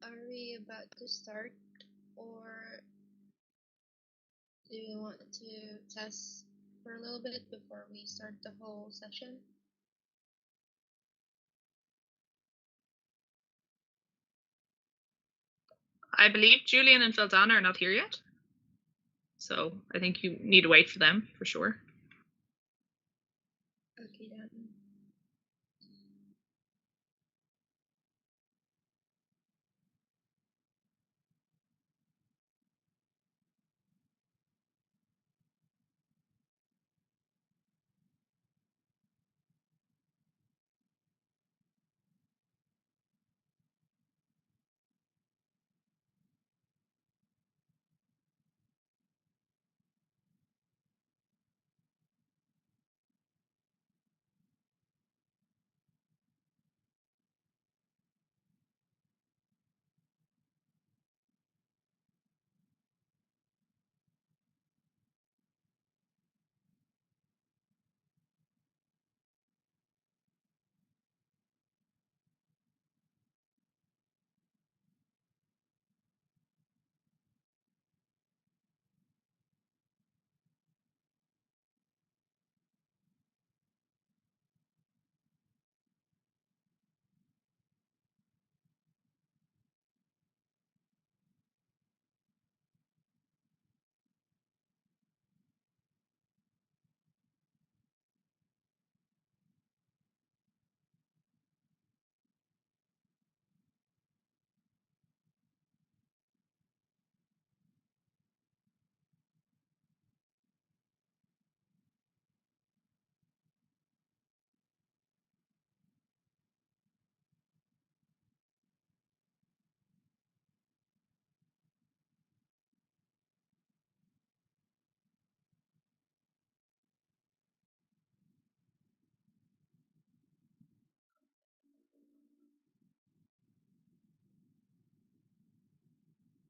Are we about to start, or do you want to test for a little bit before we start the whole session? I believe Julian and VILDANA are not here yet. So I think you need to wait for them for sure. Okay, then.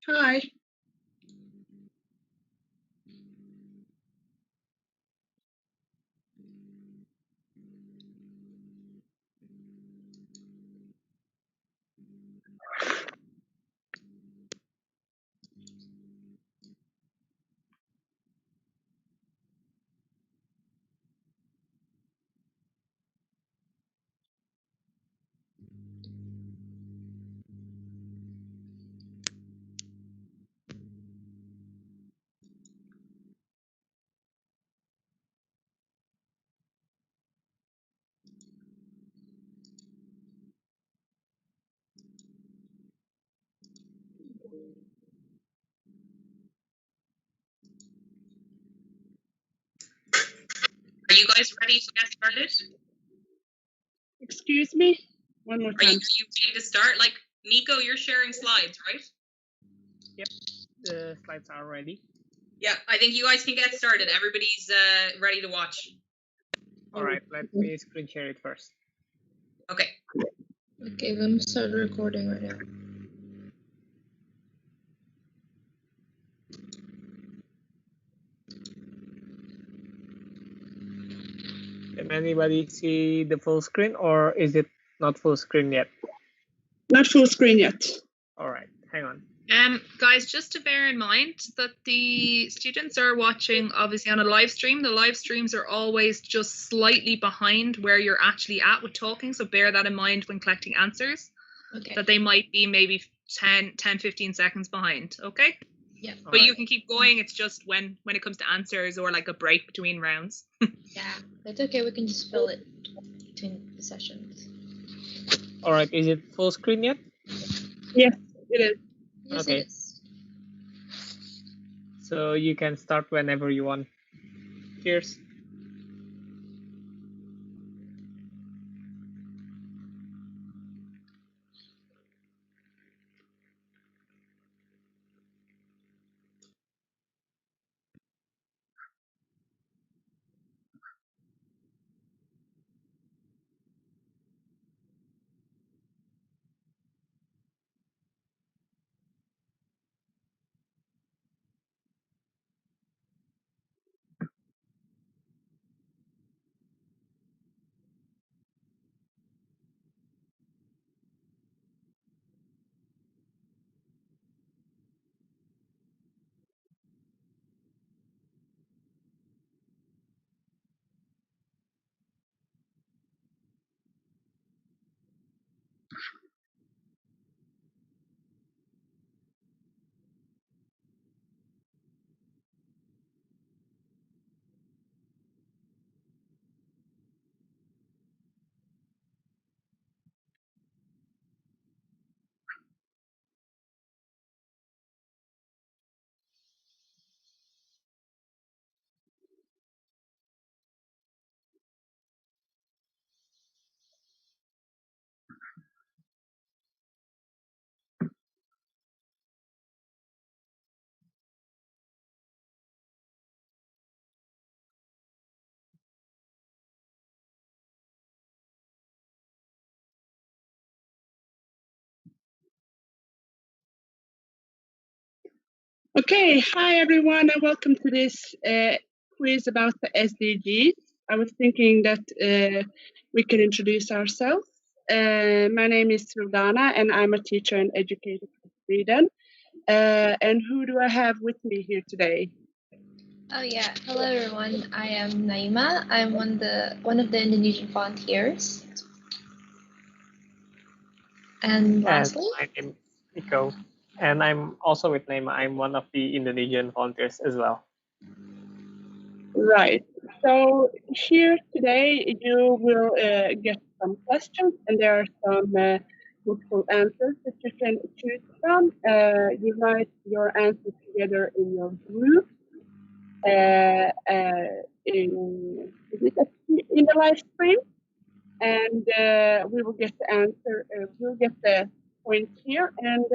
Hi. Are you guys ready to get started? Excuse me? One more Are time. you ready to start? Like, Nico, you're sharing slides, right? Yep, the slides are ready. Yeah, I think you guys can get started. Everybody's ready to watch. All right, let me screen share it first. Okay. Okay, I'm gonna start recording right now. Can anybody see the full screen, or is it not full screen yet? Not full screen yet. All right, hang on. Guys, just to bear in mind that the students are watching obviously on a live stream. The live streams are always just slightly behind where you're actually at with talking, so bear that in mind when collecting answers. Okay. That they might be maybe 10, 15 seconds behind, okay? Yeah. But you can keep going. It's just when it comes to answers or like a break between rounds. Yeah, that's okay. We can just fill it between the sessions. All right, is it full screen yet? Yes, it is. Yes, Okay. it is. So you can start whenever you want. Cheers. Okay, hi everyone, and welcome to this quiz about the SDGs. I was thinking that we could introduce ourselves. My name is VILDANA, and I'm a teacher and educator from Sweden. And who do I have with me here today? Oh yeah, hello everyone. I am Naima. I'm one of the Indonesian volunteers. And lastly, my name is Nico, and I'm also with Naima. I'm one of the Indonesian volunteers as well. Right. So here today you will get some questions, and there are some multiple answers that you can choose from. You write your answers together in your group. In the live stream, and we will get the answer. We'll get the points here and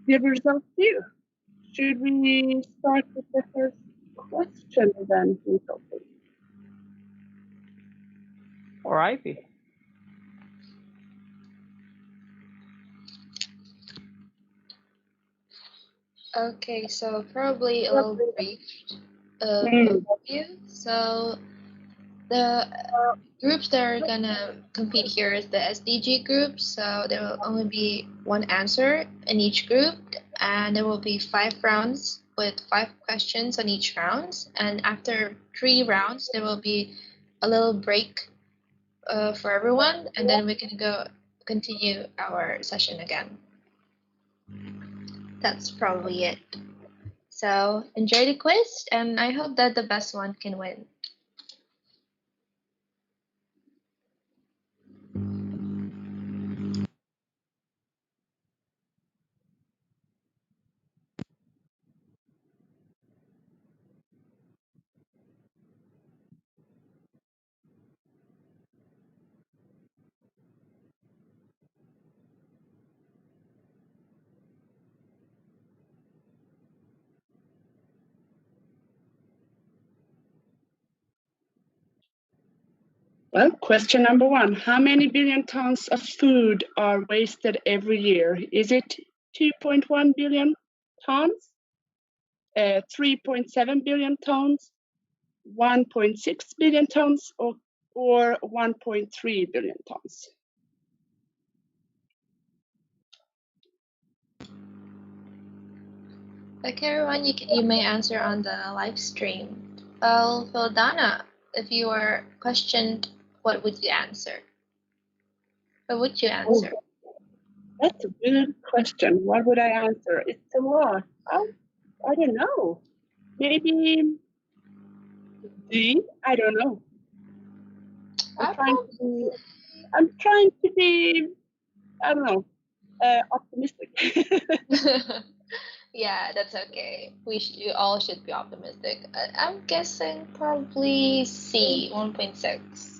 the results here. Should we start with the first question then, Nico? Alrighty. okay, so probably a little brief Mm. overview. So the groups that are gonna compete here is the SDG group. So there will only be one answer in each group, and there will be 5 rounds with 5 questions on each round. And after 3 rounds, there will be a little break for everyone, and then we can continue our session again. That's probably it. So enjoy the quiz, and I hope that the best one can win. Well, question number 1. How many billion tons of food are wasted every year? Is it 2.1 billion tons, 3.7 billion tons, 1.6 billion tons, or 1.3 billion tons? Okay, everyone, you may answer on the live stream. Well, Vildana, if you were questioned, what would you answer? What would you answer? That's a good question. What would I answer? It's a lot. I don't know. Maybe D? I don't know. I'm trying to be, I don't know, optimistic. Yeah, that's okay. You all should be optimistic. I'm guessing probably C, 1.6.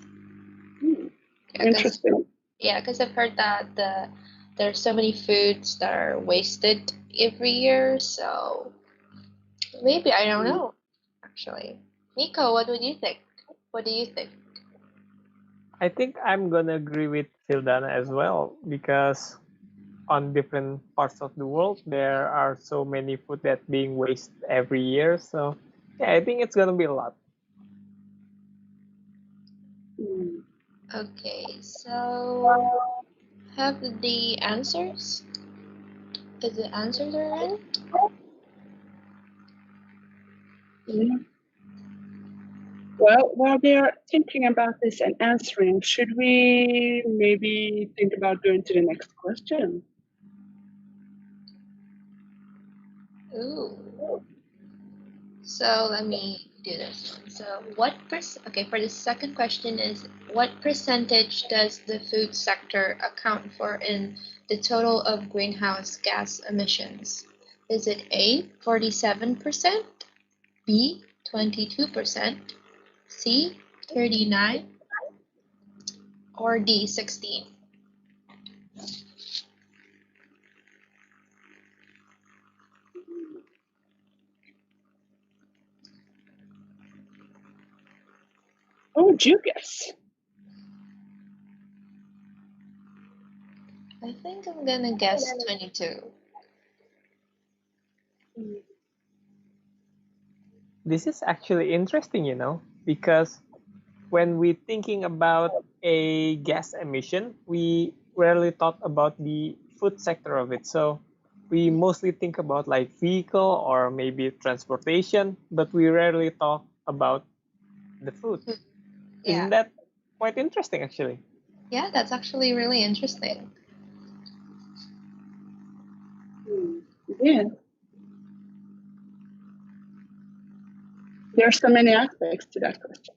Interesting. Yeah, because I've heard that there's so many foods that are wasted every year, so maybe, I don't know, actually. Nico, what would you think? What do you think? I think I'm gonna agree with Vildana as well, because on different parts of the world there are so many food that being wasted every year. So yeah, I think it's gonna be a lot. Okay, so have the answers? Is the answers are in? Well, while they're thinking about this and answering, should we maybe think about going to the next question? Ooh. So let me do this one. So okay, for the second question is, what percentage does the food sector account for in the total of greenhouse gas emissions? Is it A, 47%, B, 22%, C, 39%, or D, 16%? What would you guess? I think I'm gonna guess 22. This is actually interesting, because when we thinking about a gas emission, we rarely thought about the food sector of it. So we mostly think about like vehicle or maybe transportation, but we rarely talk about the food. Yeah. Isn't that quite interesting, actually? Yeah, that's actually really interesting. Yeah. There are so many aspects to that question.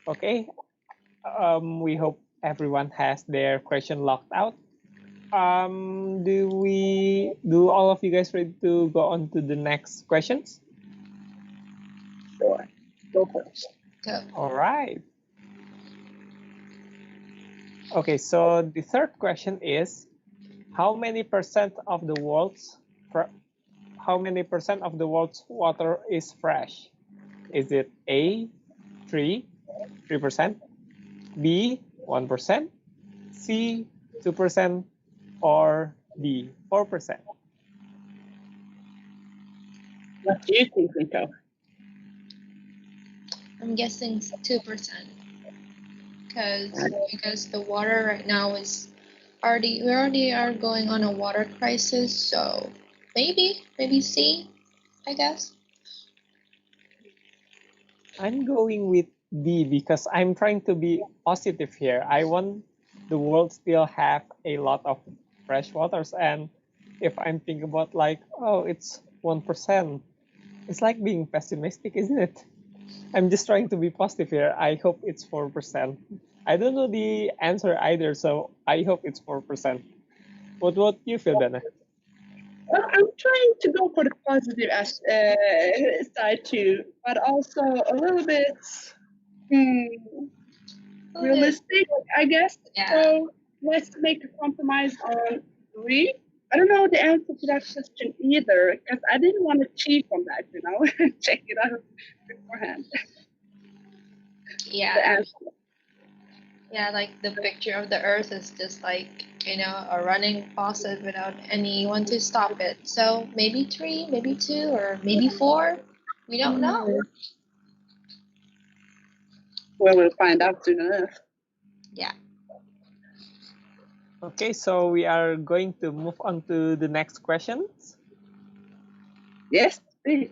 Okay. We hope everyone has their question locked out. Do all of you guys ready to go on to the next questions? Sure. Go first. Go. All right. Okay, so the third question is, how many percent of the world's water is fresh? Is it A, 3%, B, 1%, C, 2%, or D, 4%? What do you think, Rico? I'm guessing 2%. Because the water right now is we already are going on a water crisis, so maybe C, I guess. I'm going with D because I'm trying to be positive here. I want the world still have a lot of fresh waters, and if I'm thinking about like, oh, it's 1%, it's like being pessimistic, isn't it? I'm just trying to be positive here. I hope it's 4%. I don't know the answer either, so I hope it's 4%. What you feel, Dana? Well, I'm trying to go for the positive side too, but also a little bit realistic, I guess. Yeah. So let's make a compromise on 3. I don't know the answer to that question either, because I didn't want to cheat on that, check it out beforehand. Yeah. The answer. Yeah, like the picture of the Earth is just like, a running faucet without anyone to stop it. So maybe 3, maybe 2, or maybe 4. We don't know. Well, we'll find out soon enough. Yeah. Okay, so we are going to move on to the next questions. Yes, please.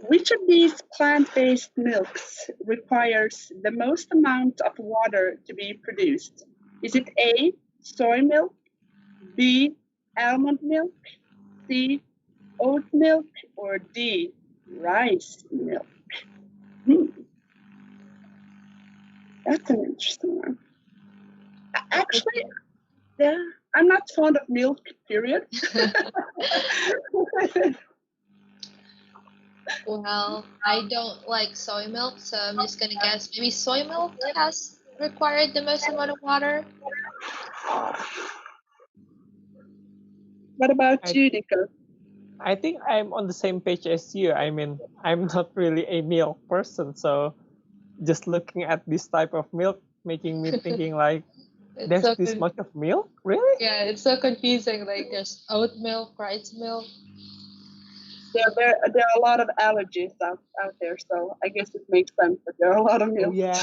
Which of these plant-based milks requires the most amount of water to be produced? Is it A, soy milk, B, almond milk, C, oat milk, or D, rice milk? That's an interesting one. Actually, yeah, I'm not fond of milk, period. Well, I don't like soy milk, so I'm just gonna guess maybe soy milk has required the most amount of water. What about you, Nico? I think I'm on the same page as you. I mean, I'm not really a milk person, so just looking at this type of milk making me thinking like, there's this much of milk? Really? Yeah, it's so confusing. Like there's oat milk, rice milk. Yeah, there are a lot of allergies out there, so I guess it makes sense that there are a lot of milk. Oh, yeah.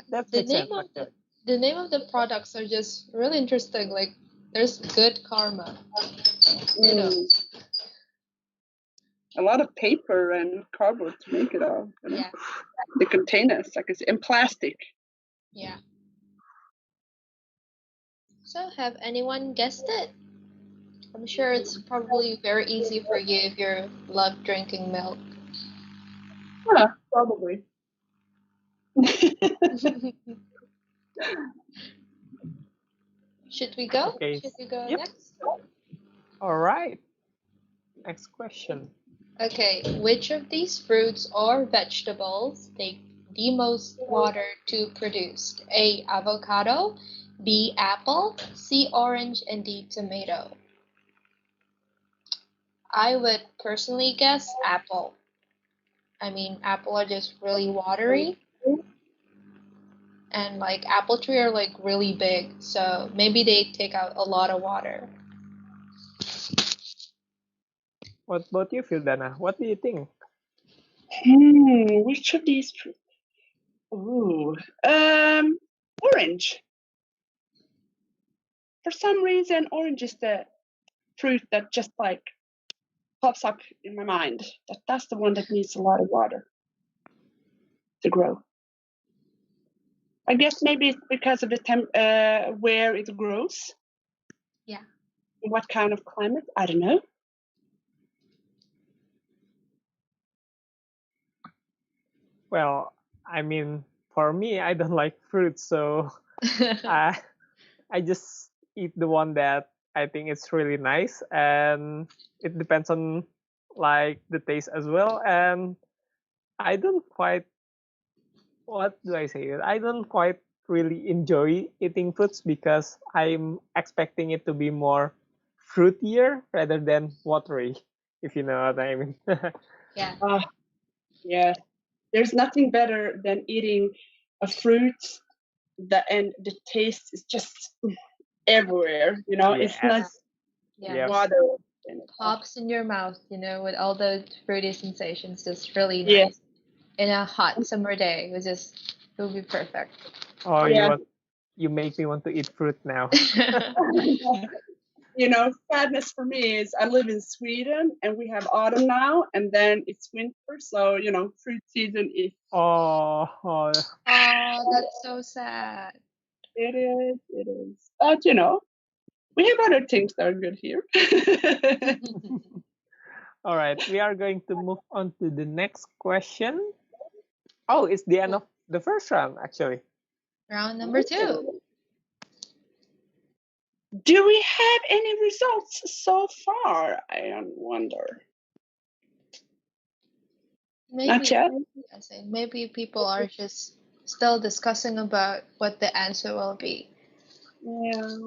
That The makes name sense. of the name of the products are just really interesting. Like there's good karma. A lot of paper and cardboard to make it all. Yeah. The containers, like it's in plastic. Yeah. So have anyone guessed it? I'm sure it's probably very easy for you if you love drinking milk. Yeah, probably. Should we go? Okay. Should we go Yep. next? All right. Next question. Okay, which of these fruits or vegetables take the most water to produce? A, avocado, B, apple, C, orange, and D, tomato. I would personally guess apple. I mean, apple are just really watery, and like apple tree are like really big, so maybe they take out a lot of water. What about you, VILDANA? What do you think? Which of these fruits? Ooh, orange. For some reason, orange is the fruit that just like pops up in my mind. That's the one that needs a lot of water to grow. I guess maybe it's because of the where it grows. Yeah. What kind of climate? I don't know. Well, I mean, for me, I don't like fruits, so I just eat the one that I think it's really nice, and it depends on like the taste as well. And I don't quite, what do I say? I don't quite really enjoy eating fruits because I'm expecting it to be more fruitier rather than watery, if you know what I mean. Yeah. Yeah. There's nothing better than eating a fruit and the taste is just everywhere. You know, it's not Yes. Yeah. Yep. water. in it. Pops in your mouth, with all those fruity sensations. Just really Yeah. nice. In a hot summer day, it would be perfect. Oh, Yeah. you make me want to eat fruit now. You know, sadness for me is I live in Sweden and we have autumn now and then it's winter. So, you know, fruit season is. Oh, Oh, that's so sad. It is. It is. But, you know, we have other things that are good here. all right. We are going to move on to the next question. Oh, it's the end of the first round, actually. Round number 2. Do we have any results so far? I wonder. Maybe, Not yet. I say, maybe people are just still discussing about what the answer will be. Yeah.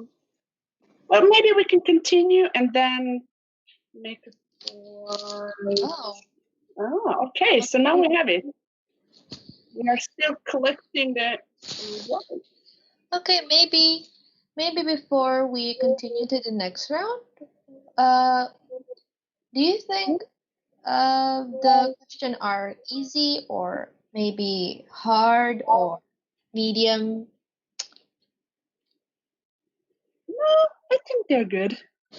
Well, maybe we can continue and then make a score. Oh, okay. So now we have it. We are still collecting the results. Okay, maybe before we continue to the next round, do you think the question are easy or maybe hard or medium? No, I think they're good.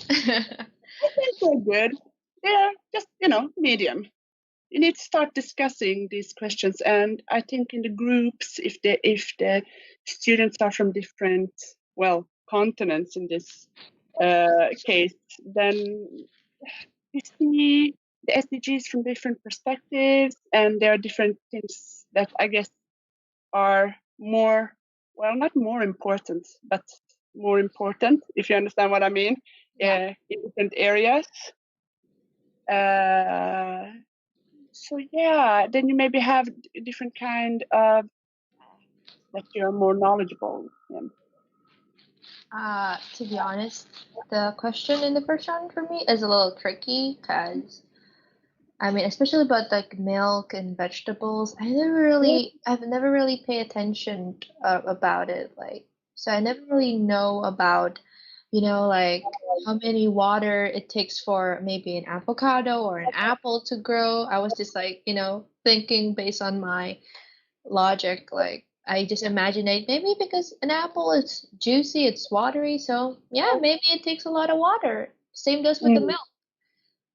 I think they're good. They're just, medium. You need to start discussing these questions, and I think in the groups, if the students are from different continents in this case, then you see the SDGs from different perspectives, and there are different things that I guess are more, not more important, but more important, if you understand what I mean, Yeah. in different areas. So yeah, then you maybe have a different kind of that you're more knowledgeable in. To be honest, the question in the first round for me is a little tricky because I mean, especially about like milk and vegetables, I've never really paid attention about it. Like, so I never really know about, like how many water it takes for maybe an avocado or an apple to grow. I was just like, thinking based on my logic. Like, I just imagine it maybe because an apple is juicy, it's watery, so yeah, maybe it takes a lot of water. Same goes with the milk.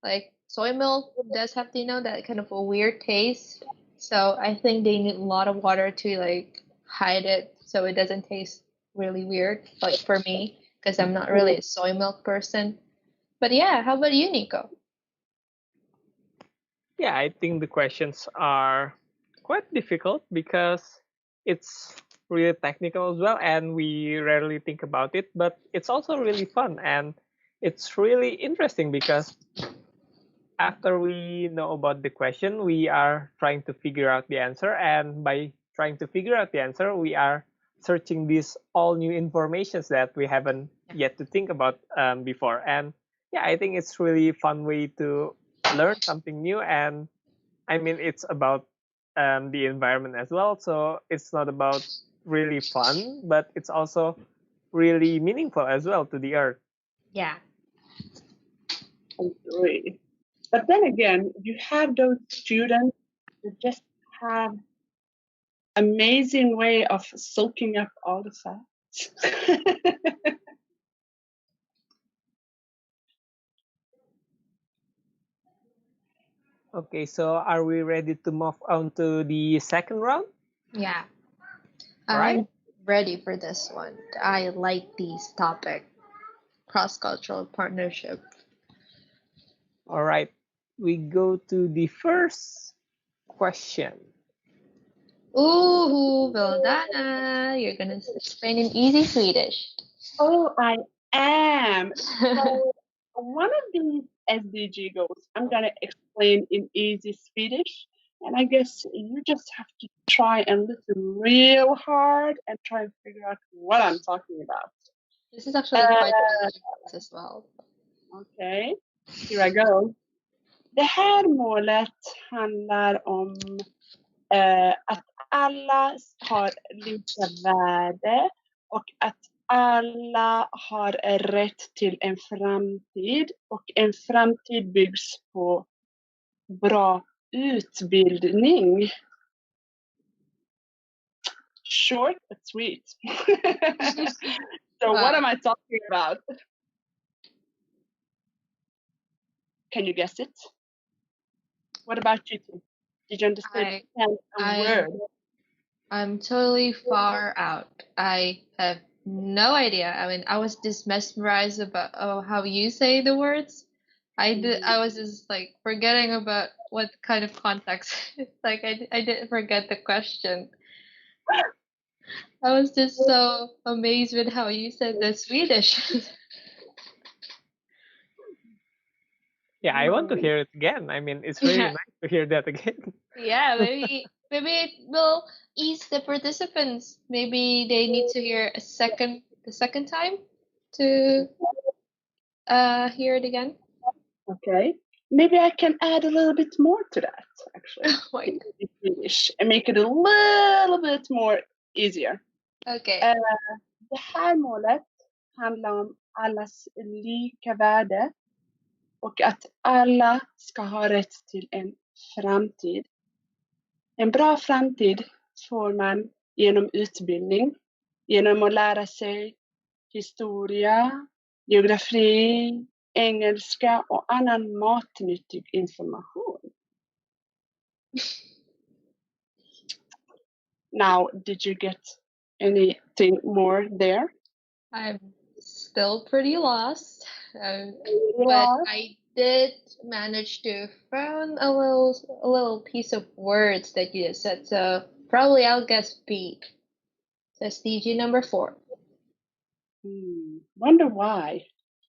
Like soy milk does have, that kind of a weird taste. So I think they need a lot of water to like hide it so it doesn't taste really weird, like for me, because I'm not really a soy milk person. But yeah, how about you, Nico? Yeah, I think the questions are quite difficult because it's really technical as well, and we rarely think about it, but it's also really fun and it's really interesting because after we know about the question, we are trying to figure out the answer, and by trying to figure out the answer, we are searching these all new informations that we haven't yet to think about before. And yeah, I think it's really fun way to learn something new and I mean, it's about the environment as well. So it's not about really fun, but it's also really meaningful as well to the earth. Yeah. Agree. But then again, you have those students that just have amazing way of soaking up all the facts. Okay, so are we ready to move on to the second round? Yeah. Right. I'm ready for this one. I like these topic. Cross-cultural partnership. All right, we go to the first question. Ooh, VILDANA. You're gonna explain in easy Swedish. Oh, I am. So one of these SDG goals, I'm gonna explain in easy Swedish, and I guess you just have to try and listen real hard and try and figure out what I'm talking about. This is actually quite complex as well. Okej, here I go. Det här målet handlar om att alla har lika värde och att alla har rätt till en framtid och en framtid byggs på bra utbildning. Short but sweet. So what am I talking about? Can you guess it? What about you two? Did you understand a word? I'm totally far out. I have no idea. I mean, I was just mesmerized about how you say the words. I was just like forgetting about what kind of context. Like I didn't forget the question. I was just so amazed with how you said the Swedish. Yeah, I want to hear it again. I mean, it's really nice to hear that again. Yeah, maybe it will ease the participants. Maybe they need to hear the second time to hear it again. Okay. Maybe I can add a little bit more to that, actually. Oh my God. In Swedish, and make it a little bit more easier. Okay. Det här målet handlar om allas lika värde och att alla ska ha rätt till en framtid. En bra framtid får man genom utbildning, genom att lära sig historia, geografi, engelska och annan matnyttig information. Now, did you get anything more there? I'm still pretty lost, but I did manage to find a little piece of words that you just said. So probably I'll guess B. So SDG number 4. Wonder why.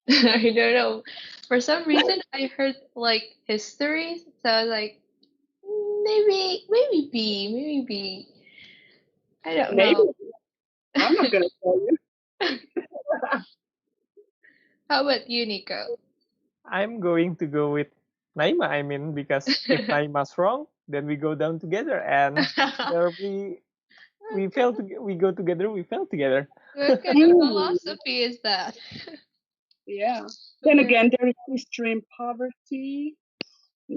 I don't know. For some reason, I heard like history, so I was like, maybe B. I don't know. I'm not gonna tell you. How about you, Nico? I'm going to go with Naima. I mean, because if Naima's wrong, then we go down together, and there we go together, we fail together. What kind of philosophy is that? Yeah. Then again, there is history in poverty.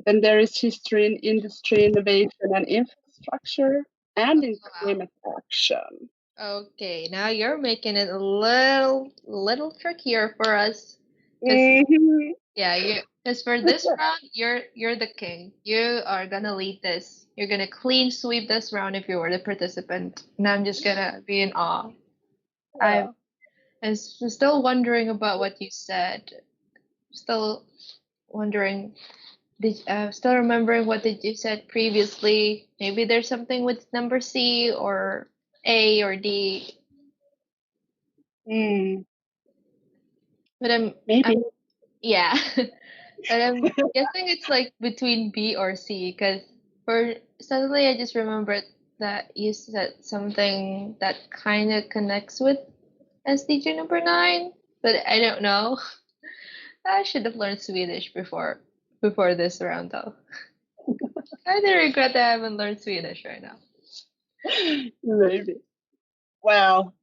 Then there is history in industry, innovation, and infrastructure, and in climate action. Okay, now you're making it a little trickier for us. Yeah, because for this round, you're the king. You are gonna lead this. You're gonna clean sweep this round if you were the participant, and I'm just gonna be in awe. Yeah. I'm still wondering about what you said. Still wondering. Still remembering what did you said previously? Maybe there's something with number C or A or D. But yeah. But I'm guessing it's like between B or C because suddenly I just remembered that you said something that kind of connects with SDG number 9, but I don't know. I should have learned Swedish before this round though. I do regret that I haven't learned Swedish right now. Maybe. Well,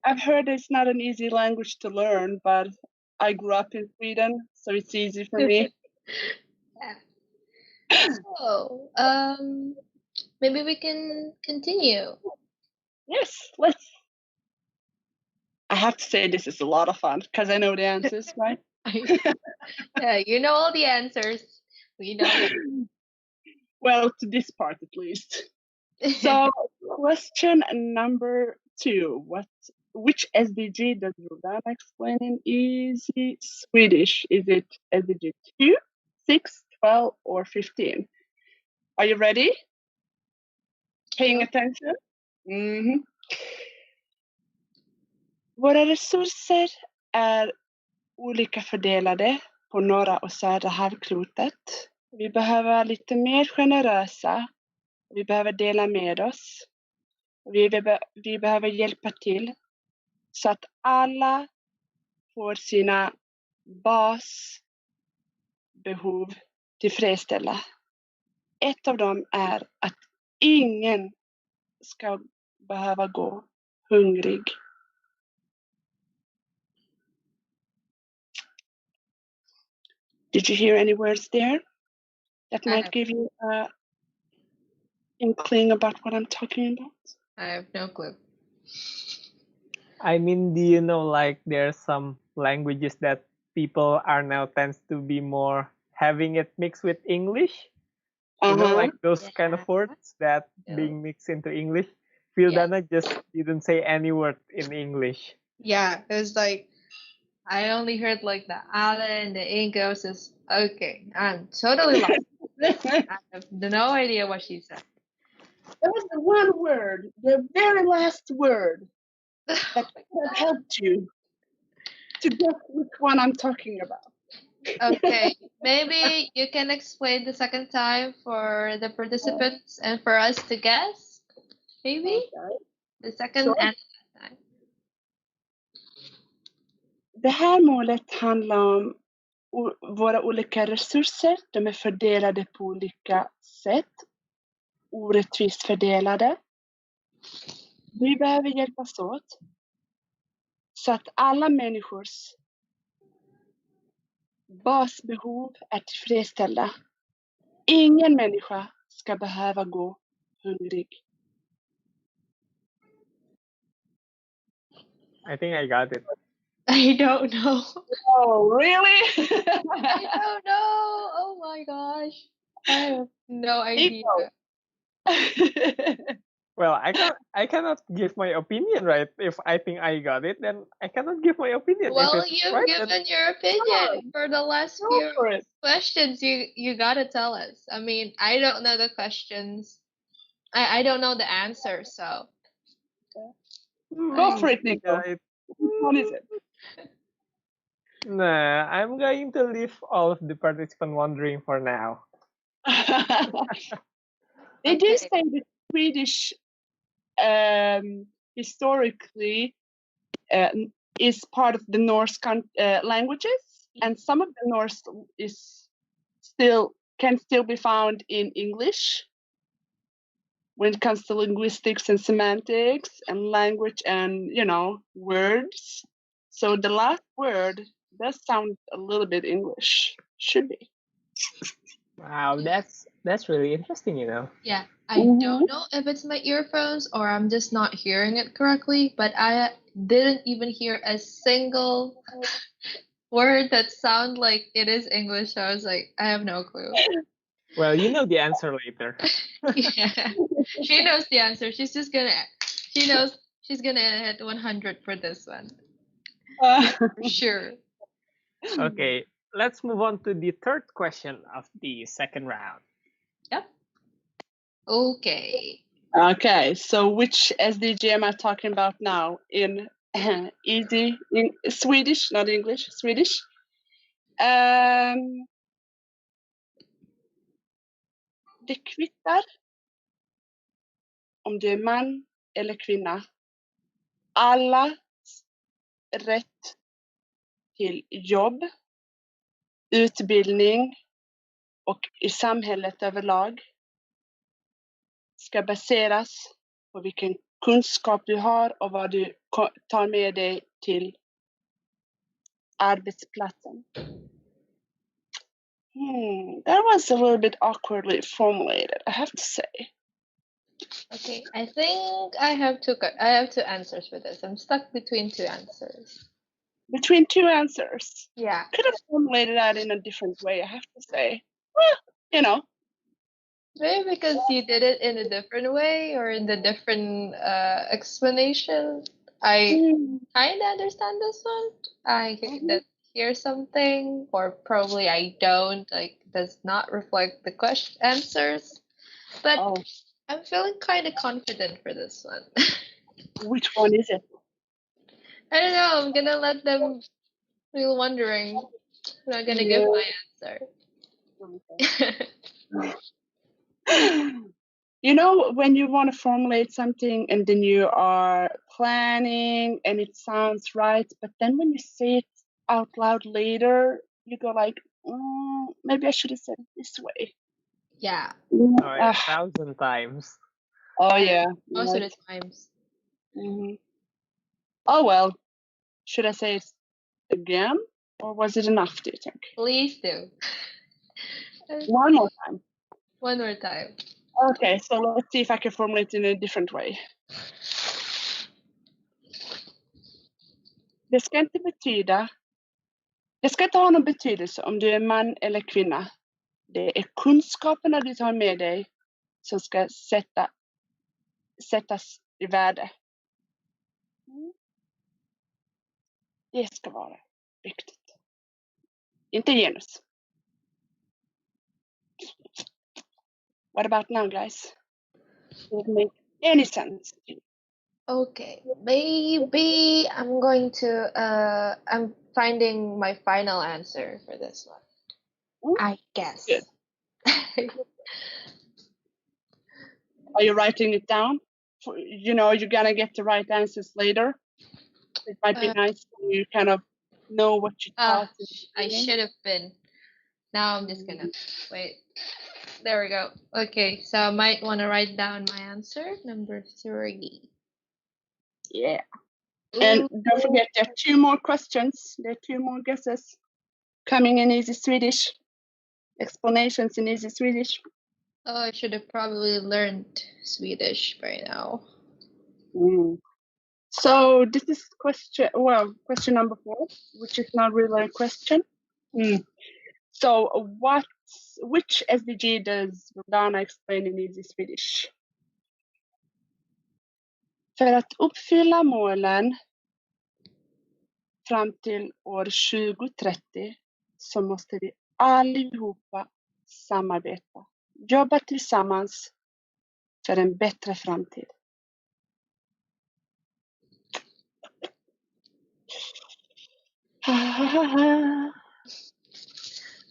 I've heard it's not an easy language to learn, but I grew up in Sweden, so it's easy for me. Yeah. So, maybe we can continue. Yes, let's. I have to say this is a lot of fun because I know the answers, right? Yeah, you know all the answers. We know that. Well, to this part at least. So, question number 2. Which SDG does VILDANA explain in easy Swedish? Is it SDG 2, 6, 12, or 15? Are you ready? Paying attention? Mhm. Våra resurser är olika fördelade på norra och södra halvklotet. Vi behöver vara lite mer generösa. Vi behöver dela med oss. Vi behöver hjälpa till så att alla får sina basbehov tillfredsställda. Ett av dem är att ingen ska behöva gå hungrig. Did you hear any words there that might give you an inkling about what I'm talking about? I have no clue. I mean, do you know, like, there's some languages that people are now tends to be more having it mixed with English? You know, like those kind of words that being mixed into English. VILDANA just didn't say any word in English. Yeah, it was like, I only heard like the ale and the ingos is okay. I'm totally lost. I have no idea what she said. That was the one word, the very last word that could have helped you to guess which one I'm talking about. Okay, maybe you can explain the second time for the participants and for us to guess. Maybe the second and the time. Det här målet handlar om våra olika resurser. De är fördelade på olika sätt. Orättvist fördelade. Vi behöver hjälpas åt så att alla människors basbehov är tillfredsställda. Ingen människa ska behöva gå hungrig. I think I got it. I don't know. Oh, really? I don't know. Oh my gosh. I have no idea. Well, I cannot give my opinion, right? If I think I got it, then I cannot give my opinion. Well, you've given your opinion for the last few questions. You gotta tell us. I mean, I don't know the questions. I don't know the answer, so. Go for it, Nico. What is it? Nah, I'm going to leave all of the participants wondering for now. They do say that Swedish historically is part of the Norse languages, and some of the Norse can still be found in English when it comes to linguistics and semantics and language and words. So the last word does sound a little bit English. Should be. Wow, that's really interesting, Yeah, I don't know if it's my earphones or I'm just not hearing it correctly, but I didn't even hear a single word that sound like it is English. So I was like, I have no clue. Well, you know the answer later. Yeah, she knows the answer. She knows she's gonna hit 100 for this one. For sure. Okay, let's move on to the third question of the second round. Yep. Okay. Okay, so which SDG am I talking about now? In easy, in Swedish, not English, Swedish. Det kvittar om du är man eller kvinna. Alla rätt till jobb, utbildning och i samhället överlag ska baseras på vilken kunskap du har och vad du tar med dig till arbetsplatsen. That was a little bit awkwardly formulated, I have to say. Okay, I think I have two answers for this. I'm stuck between two answers. Between two answers. Yeah. Could have formulated that in a different way, I have to say. Well, you know. Maybe because you did it in a different way or in the different explanation. I kind of understand this one. I hear something, or probably I don't. Like, does not reflect the question answers. But I'm feeling kind of confident for this one. Which one is it? I don't know. I'm gonna let them feel wondering. I'm not gonna give my answer. You know, when you want to formulate something and then you are planning and it sounds right, but then when you say it out loud later, you go like, maybe I should have said it this way. Yeah. 1,000 times. Oh, yeah. Most of the times. Oh, well. Should I say it again? Or was it enough, do you think? Please do. One more time. One more time. Okay, so let's see if I can formulate it in a different way. Det ska inte ha någon betydelse om du är man eller kvinna. Det är kunskaperna du tar med dig som ska sättas i värde. Det ska vara viktigt. Inte genus. What about now, guys? Does it make any sense? Okay, maybe I'm going to I'm finding my final answer for this one. I guess. Good. Are you writing it down? You know, you're gonna get the right answers later. It might be nice to kind of know what you thought. I should have been. Now I'm just gonna wait. There we go. Okay, so I might want to write down my answer, number 3. Yeah. And don't forget, there are 2 more questions. There are 2 more guesses coming in easy Swedish. Explanations in easy Swedish. Oh, I should have probably learned Swedish by now. So this is question number 4, which is not really a question. So which SDG does VILDANA explain in easy Swedish? För att uppfylla målen fram till år 2030 så måste vi allihopa samarbeta. Jobba tillsammans för en bättre framtid.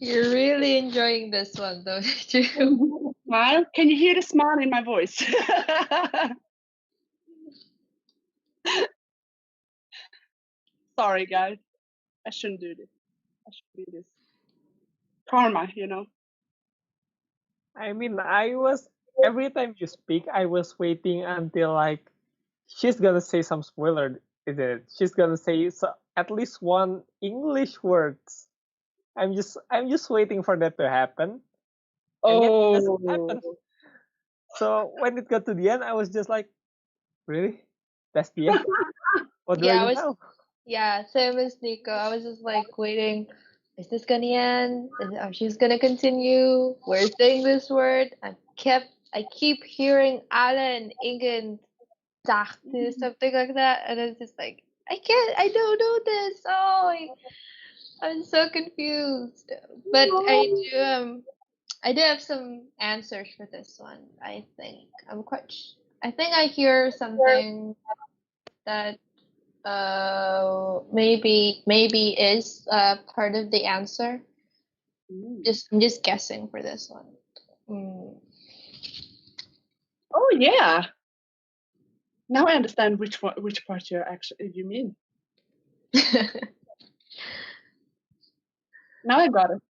You're really enjoying this one, don't you? Smile. Can you hear the smile in my voice? Sorry, guys. I shouldn't do this. I should do this. Karma, you know. I mean, every time you speak, I was waiting until like she's gonna say some spoiler, isn't it? She's gonna say at least one English words. I'm just waiting for that to happen. And yet it doesn't happen. So when it got to the end, I was just like, really? That's the end? What do I do now? Yeah, same as Nico. I was just like waiting. Is this gonna end? She's gonna continue? We're saying this word. I keep hearing Alan, Ingen, dachte, something like that, and it's just like I don't know this. I'm so confused. But I do have some answers for this one. I think I think I hear something that maybe is part of the answer. I'm just guessing for this one. Oh yeah. Now I understand which part you mean. Now I got it.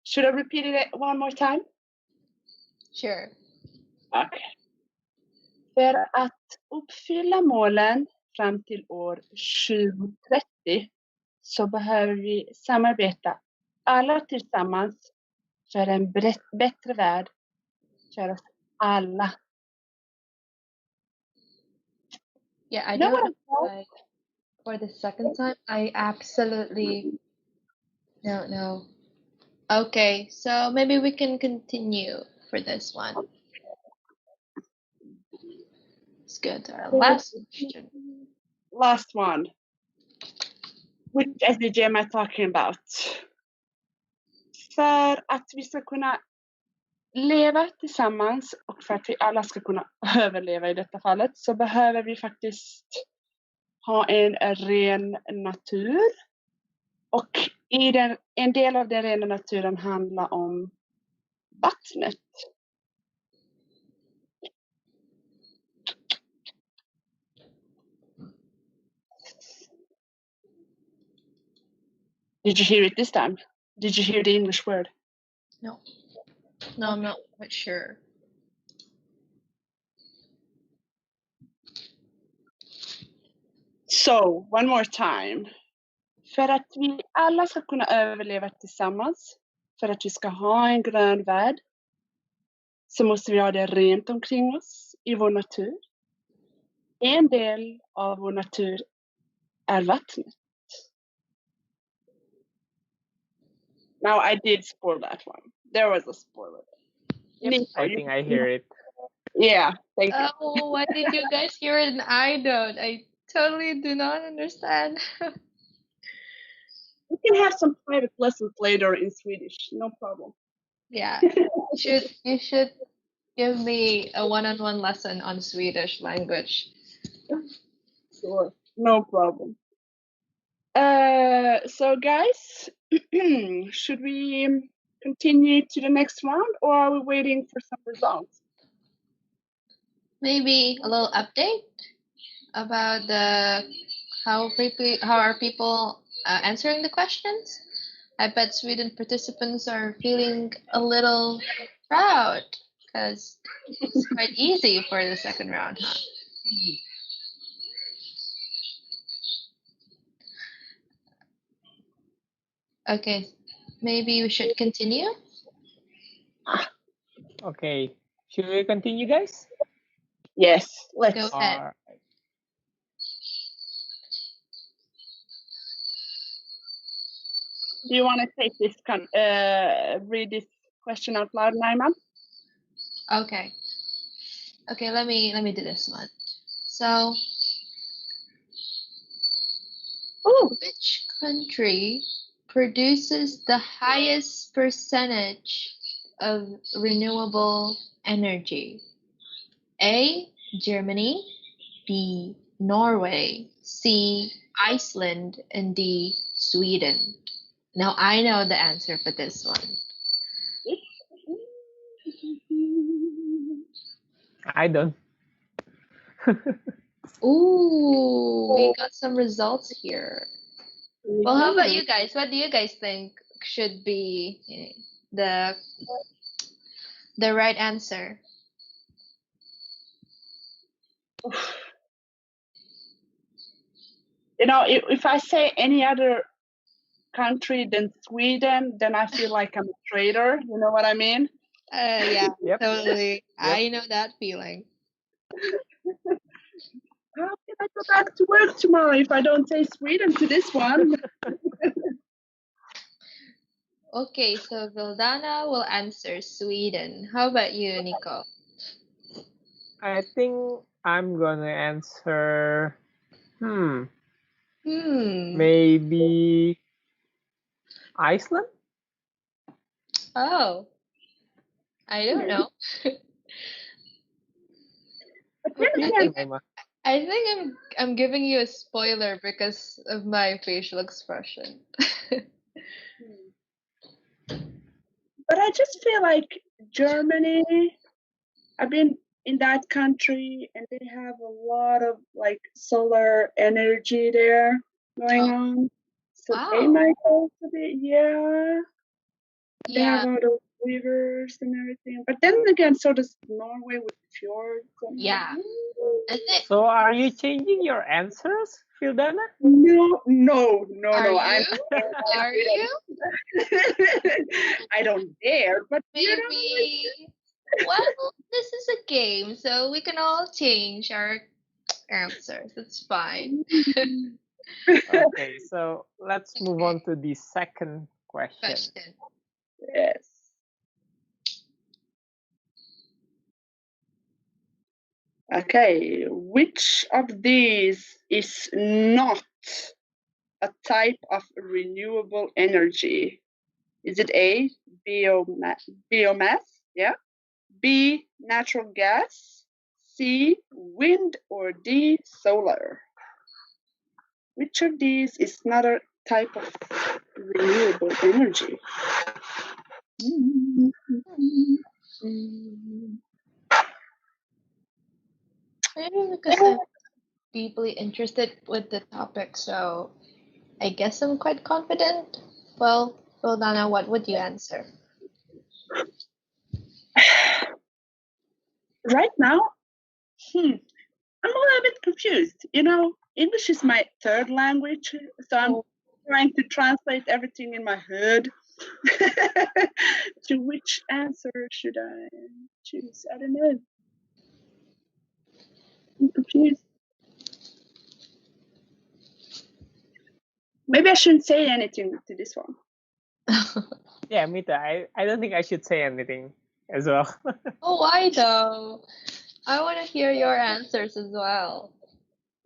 Should I repeat it one more time? Sure. Okay. För att uppfylla målen fram till år 2030 så behöver vi samarbeta alla tillsammans för en bättre värld för oss alla. Yeah, I You know don't what know I'm why for the second time. I absolutely don't know. Okay, so maybe we can continue for this one. Let's go to our last question. Last one. Which SDG am I talking about? För att vi ska kunna leva tillsammans och för att vi alla ska kunna överleva i detta fallet så behöver vi faktiskt ha en ren natur. Och en del av den rena naturen handlar om vattnet. Did you hear it this time? Did you hear the English word? No, I'm not quite sure. So, one more time. För att vi alla ska kunna överleva tillsammans, för att vi ska ha en grön värld, så måste vi ha det rent omkring oss i vår natur. En del av vår natur är vattnet. Now I did spoil that one. There was a spoiler. Yep. I think I hear it. Yeah, thank you. Oh, why did you guys hear it and I don't? I totally do not understand. We can have some private lessons later in Swedish, no problem. Yeah, you should give me a one-on-one lesson on Swedish language. Sure, no problem. So guys, should we continue to the next round or are we waiting for some results? Maybe a little update about how are people answering the questions. I bet Sweden participants are feeling a little proud because it's quite easy for the second round, huh? Okay, maybe we should continue. Okay, should we continue, guys? Yes, let's. Go ahead. Or- Do you want to take this read this question out loud, Naima? Okay. Okay, let me do this one. So, which country produces the highest percentage of renewable energy? A, Germany, B, Norway, C, Iceland, and D, Sweden. Now I know the answer for this one. I don't. Ooh, we got some results here. Well, how about you guys? What do you guys think should be the right answer? You know, if I say any other country than Sweden, then I feel like I'm a traitor. You know what I mean? Yeah, Yep. totally. Yep. I know that feeling. How can I go back to work tomorrow if I don't say Sweden to this one? Okay, so VILDANA will answer Sweden. How about you, Nico? I think I'm gonna answer. Maybe Iceland. Oh, I don't know. What do you think, Naima? I think I'm giving you a spoiler because of my facial expression. But I just feel like Germany, I've been in that country and they have a lot of like solar energy there going on. So they Wow. might also be, yeah. They Yeah. have all those rivers and everything. But then again, so does Norway with fjords. And Yeah. Is it? So are you changing your answers, Vildana? No. Are I'm you? Are you? I don't dare, but Maybe. Well, this is a game, so we can all change our answers. It's fine. Okay, so let's move on to the second question. Question. Yes. Okay, which of these is not a type of renewable energy? Is it A, biomass? Yeah. B, natural gas? C, wind? Or D, solar? Which of these is not a type of renewable energy? Maybe because I'm deeply interested with the topic, so I guess I'm quite confident. Well, Dana, what would you answer? Right now, I'm a little bit confused. You know, English is my third language, so I'm trying to translate everything in my head. To which answer should I choose? I don't know. I'm confused. Maybe I shouldn't say anything to this one. Yeah, me too. I don't think I should say anything as well. Oh, why though? I want to hear your answers as well.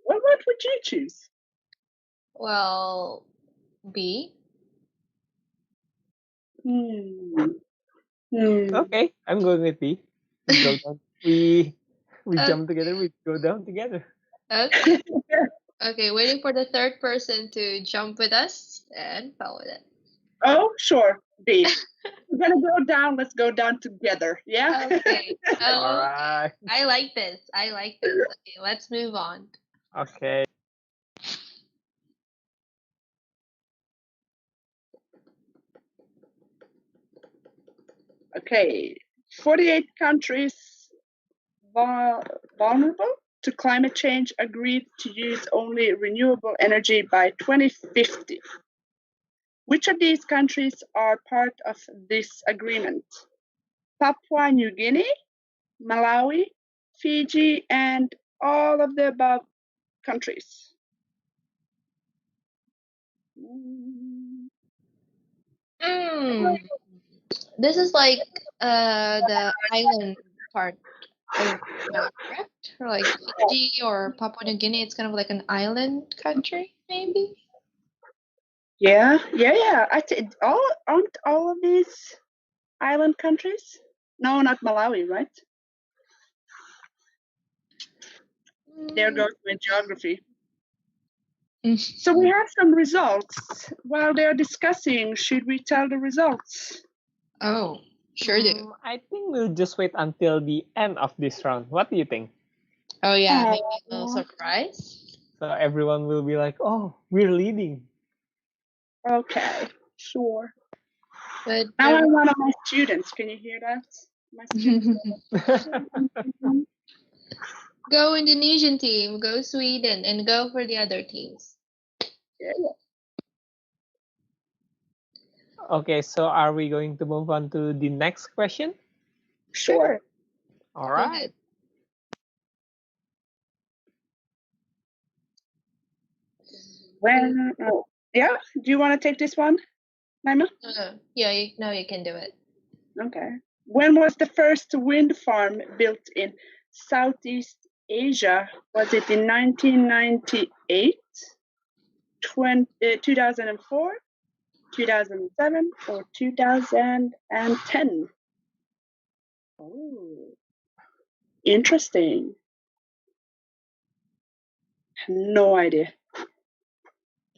Well, what would you choose? Well, B. Okay, I'm going with B. We go down. We jump together. We go down together. Okay. Okay, waiting for the third person to jump with us and follow it. Oh, sure, B. We're gonna go down. Let's go down together. Yeah. Okay. All right. I like this. Okay, let's move on. Okay. Okay. 48 countries vulnerable to climate change agreed to use only renewable energy by 2050. Which of these countries are part of this agreement? Papua New Guinea, Malawi, Fiji, and all of the above countries. This is like the island part. Correct? Or like Fiji or Papua New Guinea, it's kind of like an island country, maybe? Yeah. Aren't all of these island countries? No, not Malawi, right? There goes my geography. So we have some results. While they're discussing, should we tell the results? Oh, sure do. I think we'll just wait until the end of this round. What do you think? Oh yeah, maybe a little surprise. So everyone will be like, "Oh, we're leading." Okay, sure. But Now I'm one of my students. Can you hear that? My students. Go Indonesian team, go Sweden, and go for the other teams. Yeah. Okay, so are we going to move on to the next question? Sure. All right. Yeah, do you want to take this one, Naima? Yeah, you can do it. Okay. When was the first wind farm built in Southeast Asia? Was it in 1998, 2004, 2007, or 2010? Oh, interesting. No idea.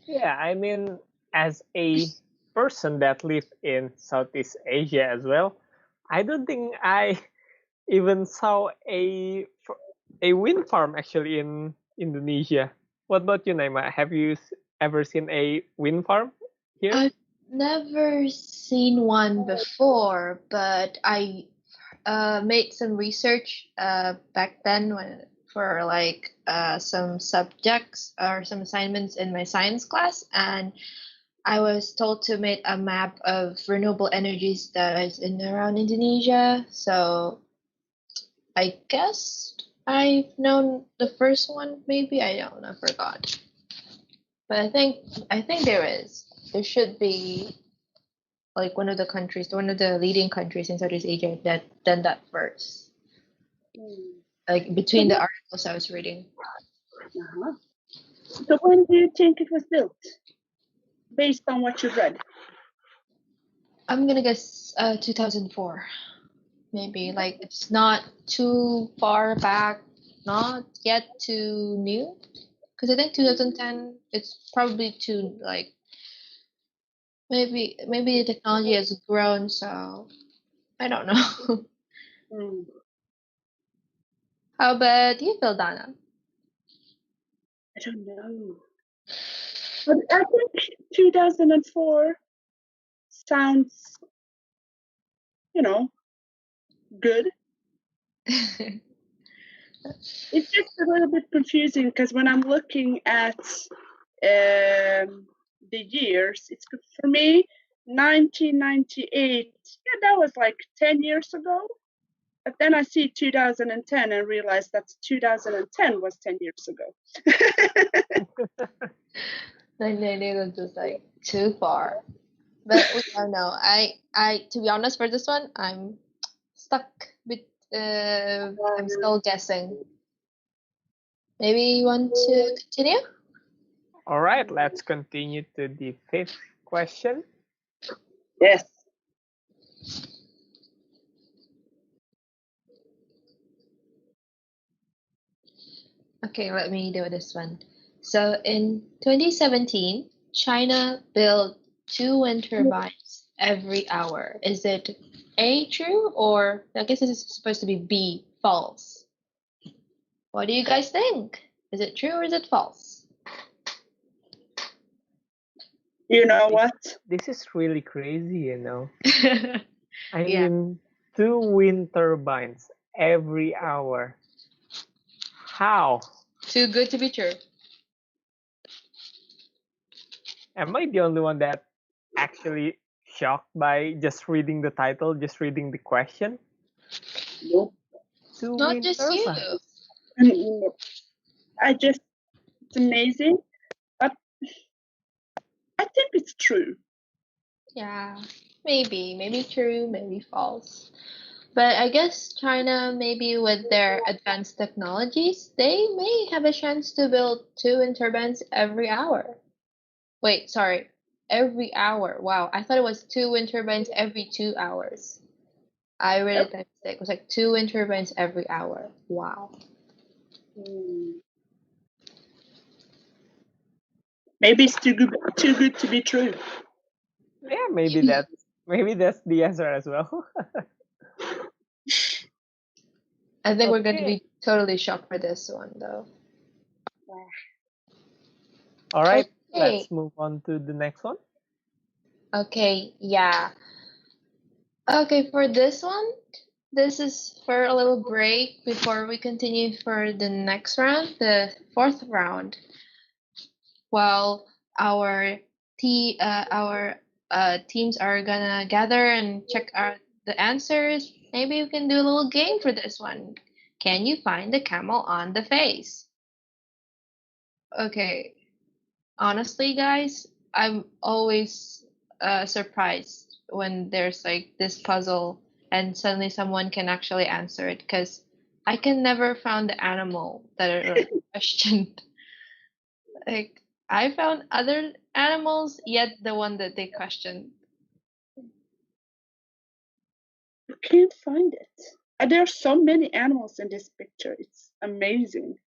Yeah, I mean, as a person that lives in Southeast Asia as well, I don't think I even saw a wind farm actually in Indonesia. What about you, Naima? Have you ever seen a wind farm here? never seen one before, but I made some research back then for like some subjects or some assignments in my science class, and I was told to make a map of renewable energies that is in around Indonesia. So I guess I've known the first one. Maybe I don't know. I forgot. But I think there should be like one of the leading countries in Southeast Asia that done that first. Like between the articles I was reading. Uh-huh. So when do you think it was built? Based on what you've read? I'm gonna guess 2004. Maybe like it's not too far back, not yet too new. Because I think 2010 it's probably too like maybe the technology has grown, so I don't know. How about you, VILDANA? I don't know. But I think 2004 sounds, good. It's just a little bit confusing because when I'm looking at the years, it's good for me. 1998, yeah, that was like 10 years ago. But then I see 2010 and realize that 2010 was 10 years ago. 1998 was just like too far. But we don't know. I to be honest, for this one, I'm stuck with. I'm still guessing. Maybe you want to continue? All right, let's continue to the fifth question. Yes. Okay, let me do this one. So in 2017, China built 2 wind turbines every hour. Is it A, true, or I guess this is supposed to be B, false? What do you guys think? Is it true or is it false? You know what? This is really crazy, I Yeah. mean, 2 wind turbines every hour. How? Too good to be true. Am I the only one that actually shocked by just reading the title, just reading the question? Nope. 2 Not wind just you. turbines. It's amazing. But I think it's true. Yeah, maybe true, maybe false. But I guess China, maybe with their advanced technologies, they may have a chance to build 2 wind turbines every hour. Wait, sorry, every hour. Wow, I thought it was 2 wind turbines every 2 hours. I read it by mistake. It was like 2 wind turbines every hour. Wow. Maybe it's too good to be true. Yeah, maybe that's the answer as well. I think we're going to Okay. be totally shocked for this one, though. All right, Okay. let's move on to the next one. Okay, yeah. Okay, for this one, this is for a little break before we continue for the next round, the fourth round. While our teams are gonna gather and check out the answers, maybe we can do a little game for this one. Can you find the camel on the face? Okay, honestly, guys, I'm always surprised when there's like this puzzle and suddenly someone can actually answer it because I can never find the animal that are questioned. Like I found other animals, yet the one that they questioned. You can't find it. And there are so many animals in this picture. It's amazing.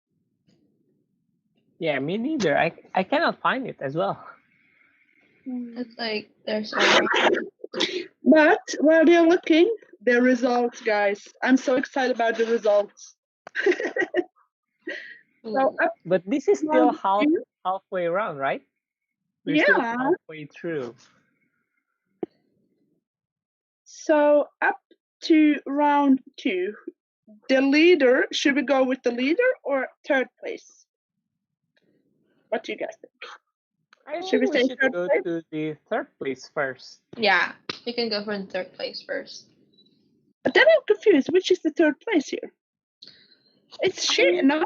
Yeah, me neither. I cannot find it as well. It's like there's a lot. But while they're looking, the results, guys. I'm so excited about the results. So But this is still halfway around, right? We're still halfway through. So up to round 2, the leader, should we go with the leader or third place? What do you guys think? I Should think we we say should third go place? to the third place first. Yeah, we can go for the third place first. But then I'm confused. Which is the third place here? It's no.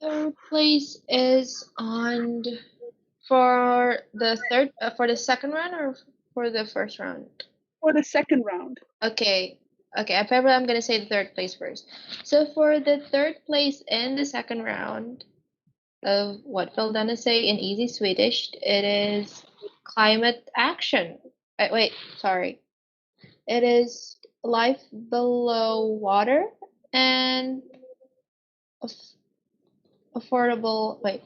Third place is on for the second round or for the first round? For the second round. Okay. Probably I'm gonna say the third place first. So for the third place in the second round of what VILDANA say in easy Swedish, it is climate action. Wait, sorry. It is life below water and affordable. Wait,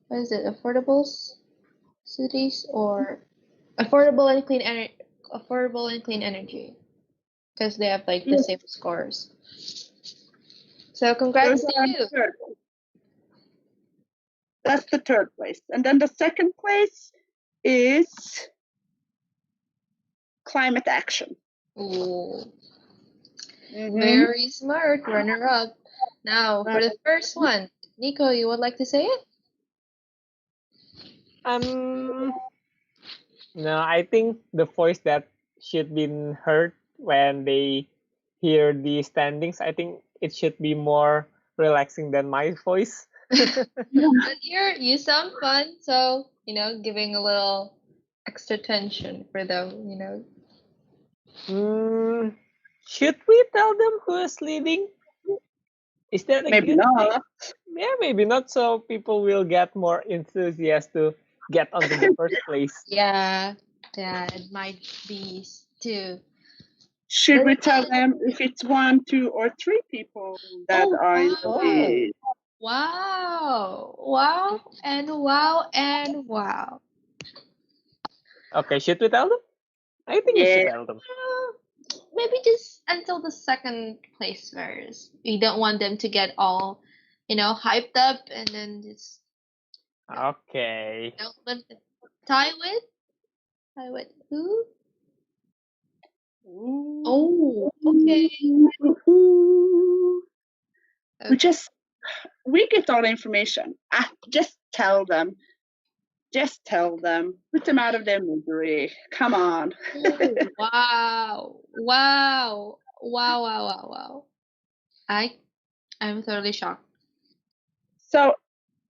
what is it? Affordable cities or affordable and clean energy? Affordable and clean energy, because they have like the same scores. So congrats to you. That's the third place. And then the second place is climate action. Ooh. Very smart, runner up. Now for the first one, Nico, you would like to say it? No, I think the voice that should be heard when they hear the standings, I think it should be more relaxing than my voice. But you sound fun, so giving a little extra tension for them. Should we tell them who is leading? Is that a maybe good not? Thing? Yeah, maybe not. So people will get more enthusiastic to get onto the first place. Yeah, it might be too. Should we tell them if it's 1, 2, or 3 people that are in the lead? Wow! Wow! And wow! And wow! Okay, should we tell them? I think we should tell them. Maybe just until the second place first. We don't want them to get all, hyped up and then just. Okay. Don't let them tie with who? Oh, okay. We get all the information. Just tell them. Just tell them. Put them out of their misery. Come on. Wow. I'm totally shocked. So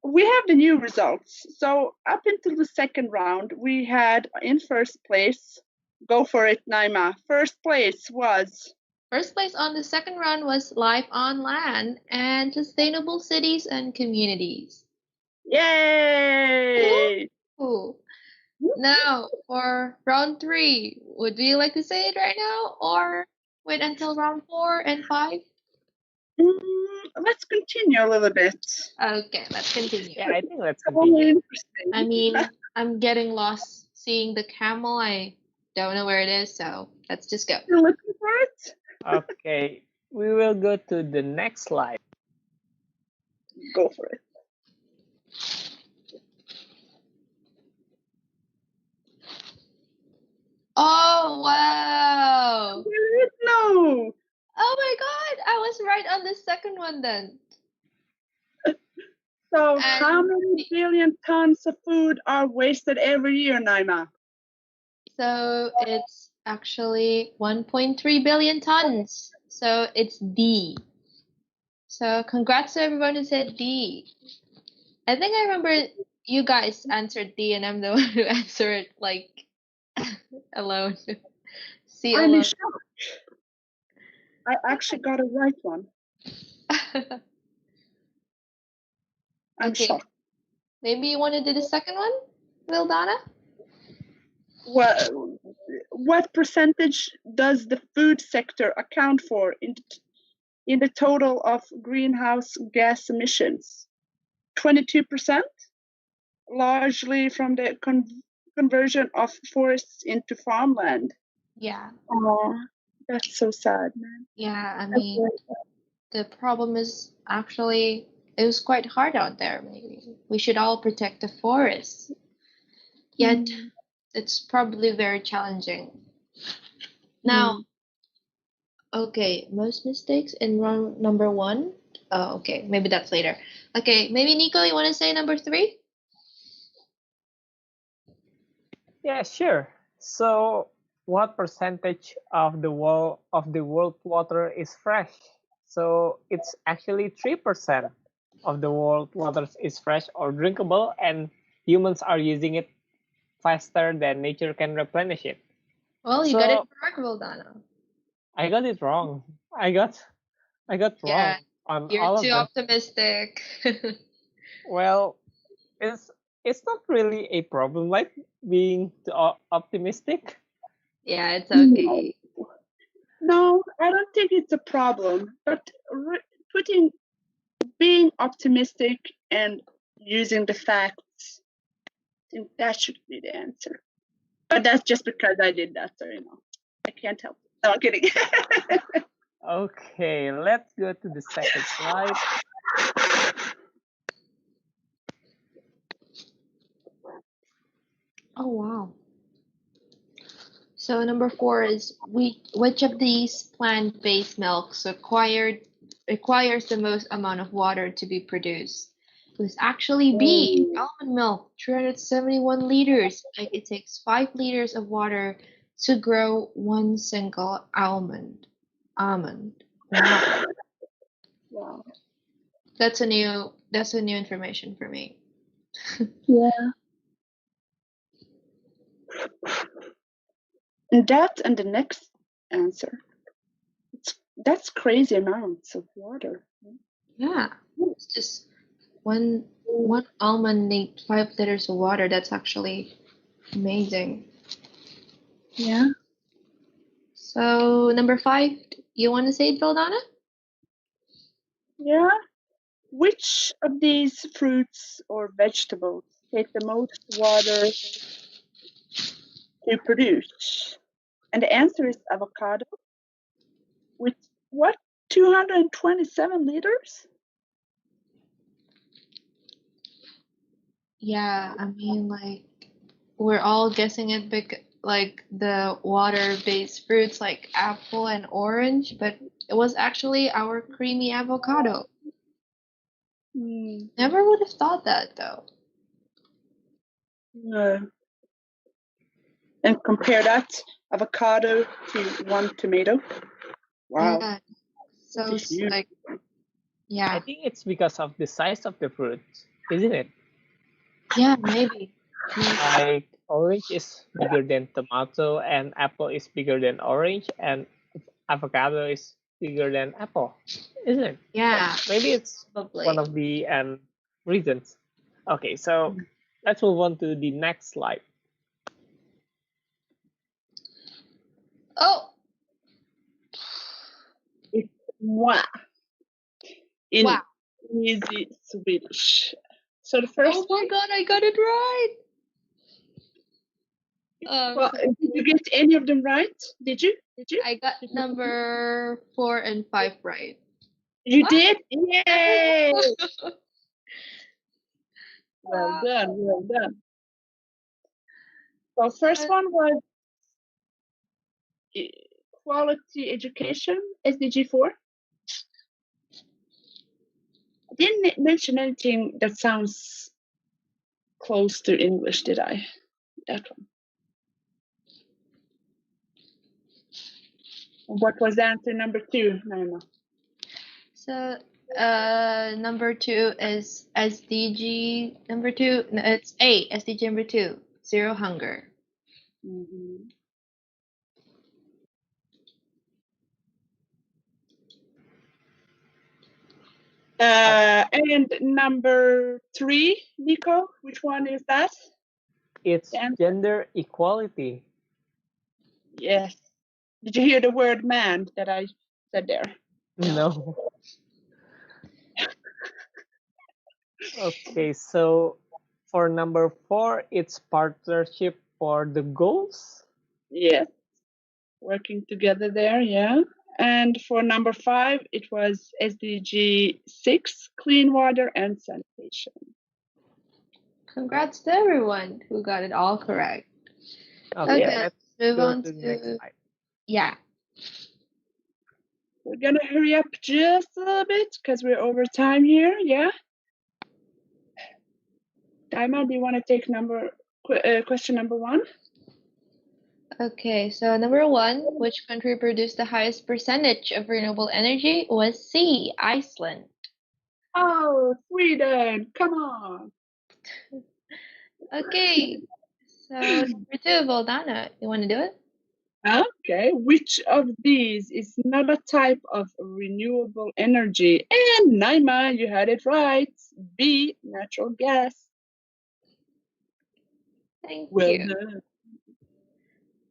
we have the new results. So up until the second round, we had in first place, go for it, Naima. First place on the second round was Life on Land and Sustainable Cities and Communities. Yay! Ooh. Now, for round 3, would you like to say it right now or wait until round 4 and 5? Let's continue a little bit. Okay, let's continue. Yeah, I think let's continue. I mean, I'm getting lost seeing the camel. I don't know where it is, so let's just go. You're looking for it? Okay, we will go to the next slide. Go for it. Oh, wow. No. Oh my god, I was right on the second one then. So how many billion tons of food are wasted every year, Naima? So it's actually 1.3 billion tons. So it's D. So congrats to everyone who said D. I think I remember you guys answered D and I'm the one who answered like alone. I'm in shock. I actually got a right one. I'm shocked. Maybe you want to do the second one, VILDANA? Well, what percentage does the food sector account for in the total of greenhouse gas emissions? 22%, largely from the conversion of forests into farmland. Yeah. Oh, that's so sad, man. Yeah, I mean, the problem is actually it was quite hard out there. Maybe we should all protect the forests. Yet it's probably very challenging. Now, okay, most mistakes in run number 1. Oh, okay, maybe that's later. Okay, maybe Nico, you want to say number 3? Yeah, sure. So, what percentage of the world water is fresh? So, it's actually 3% of the world water is fresh or drinkable, and humans are using it faster than nature can replenish it. Well, you got it correct, VILDANA. I got it wrong. I got Yeah, wrong on you're all of too them. optimistic. Well, it's not really a problem, like being too optimistic. Yeah, it's okay. No, I don't think it's a problem. But being optimistic and using the facts, I think that should be the answer. But that's just because I did that, so I can't help it. No, I'm kidding. Okay, let's go to the second slide. Oh, wow. So number 4 is which of these plant-based milks requires the most amount of water to be produced? It was actually B, almond milk, 371 liters. Like it takes 5 liters of water to grow one single almond. Wow. Wow. That's a new information for me. Yeah. And the next answer. That's crazy amounts of water. Yeah. It's just one almond needs 5 liters of water. That's actually amazing. Yeah. So number 5, you want to say it, VILDANA? Yeah. Which of these fruits or vegetables take the most water to produce? And the answer is avocado. With what? 227 liters? Yeah, I mean, like, we're all guessing it like the water-based fruits like apple and orange, but it was actually our creamy avocado. Never would have thought that though. No. And compare that avocado to one tomato. Wow. Yeah, so That's huge. like, yeah. I think it's because of the size of the fruit, isn't it? Yeah, maybe. Like orange is bigger than tomato, and apple is bigger than orange, and avocado is bigger than apple, isn't it? Yeah, Maybe it's probably. one of the reasons. Okay, so let's move on to the next slide. Oh, It's moi in wow. easy Swedish. So the first Oh my God, I got it right. well, did you get any of them right? Did you? I got number 4 and 5 right. You did? Yay! Wow. Well done. So first one was quality education, SDG 4. I didn't mention anything that sounds close to English, did I? That one. What was answer number 2, Naima? So, number 2 is SDG number 2. No, it's A, SDG number 2, zero hunger. And number 3, Nico, which one is that? It's gender equality. Yes. Did you hear the word man that I said there? No. Okay, so for number 4, it's partnership for the goals. Yes. Working together there, yeah. And for number 5, it was SDG 6, clean water and sanitation. Congrats to everyone who got it all correct. Okay, Okay, let's move go on to the next slide. Yeah. We're gonna hurry up just a little bit because we're over time here. Yeah. Daima, do you want to take question number 1? Okay, so number 1, which country produced the highest percentage of renewable energy? Was C, Iceland. Oh, Sweden! Come on. Okay, so number 2, VILDANA. You want to do it? Okay, which of these is not a type of renewable energy? And Naima, you had it right. B, natural gas. Thank Well you. done.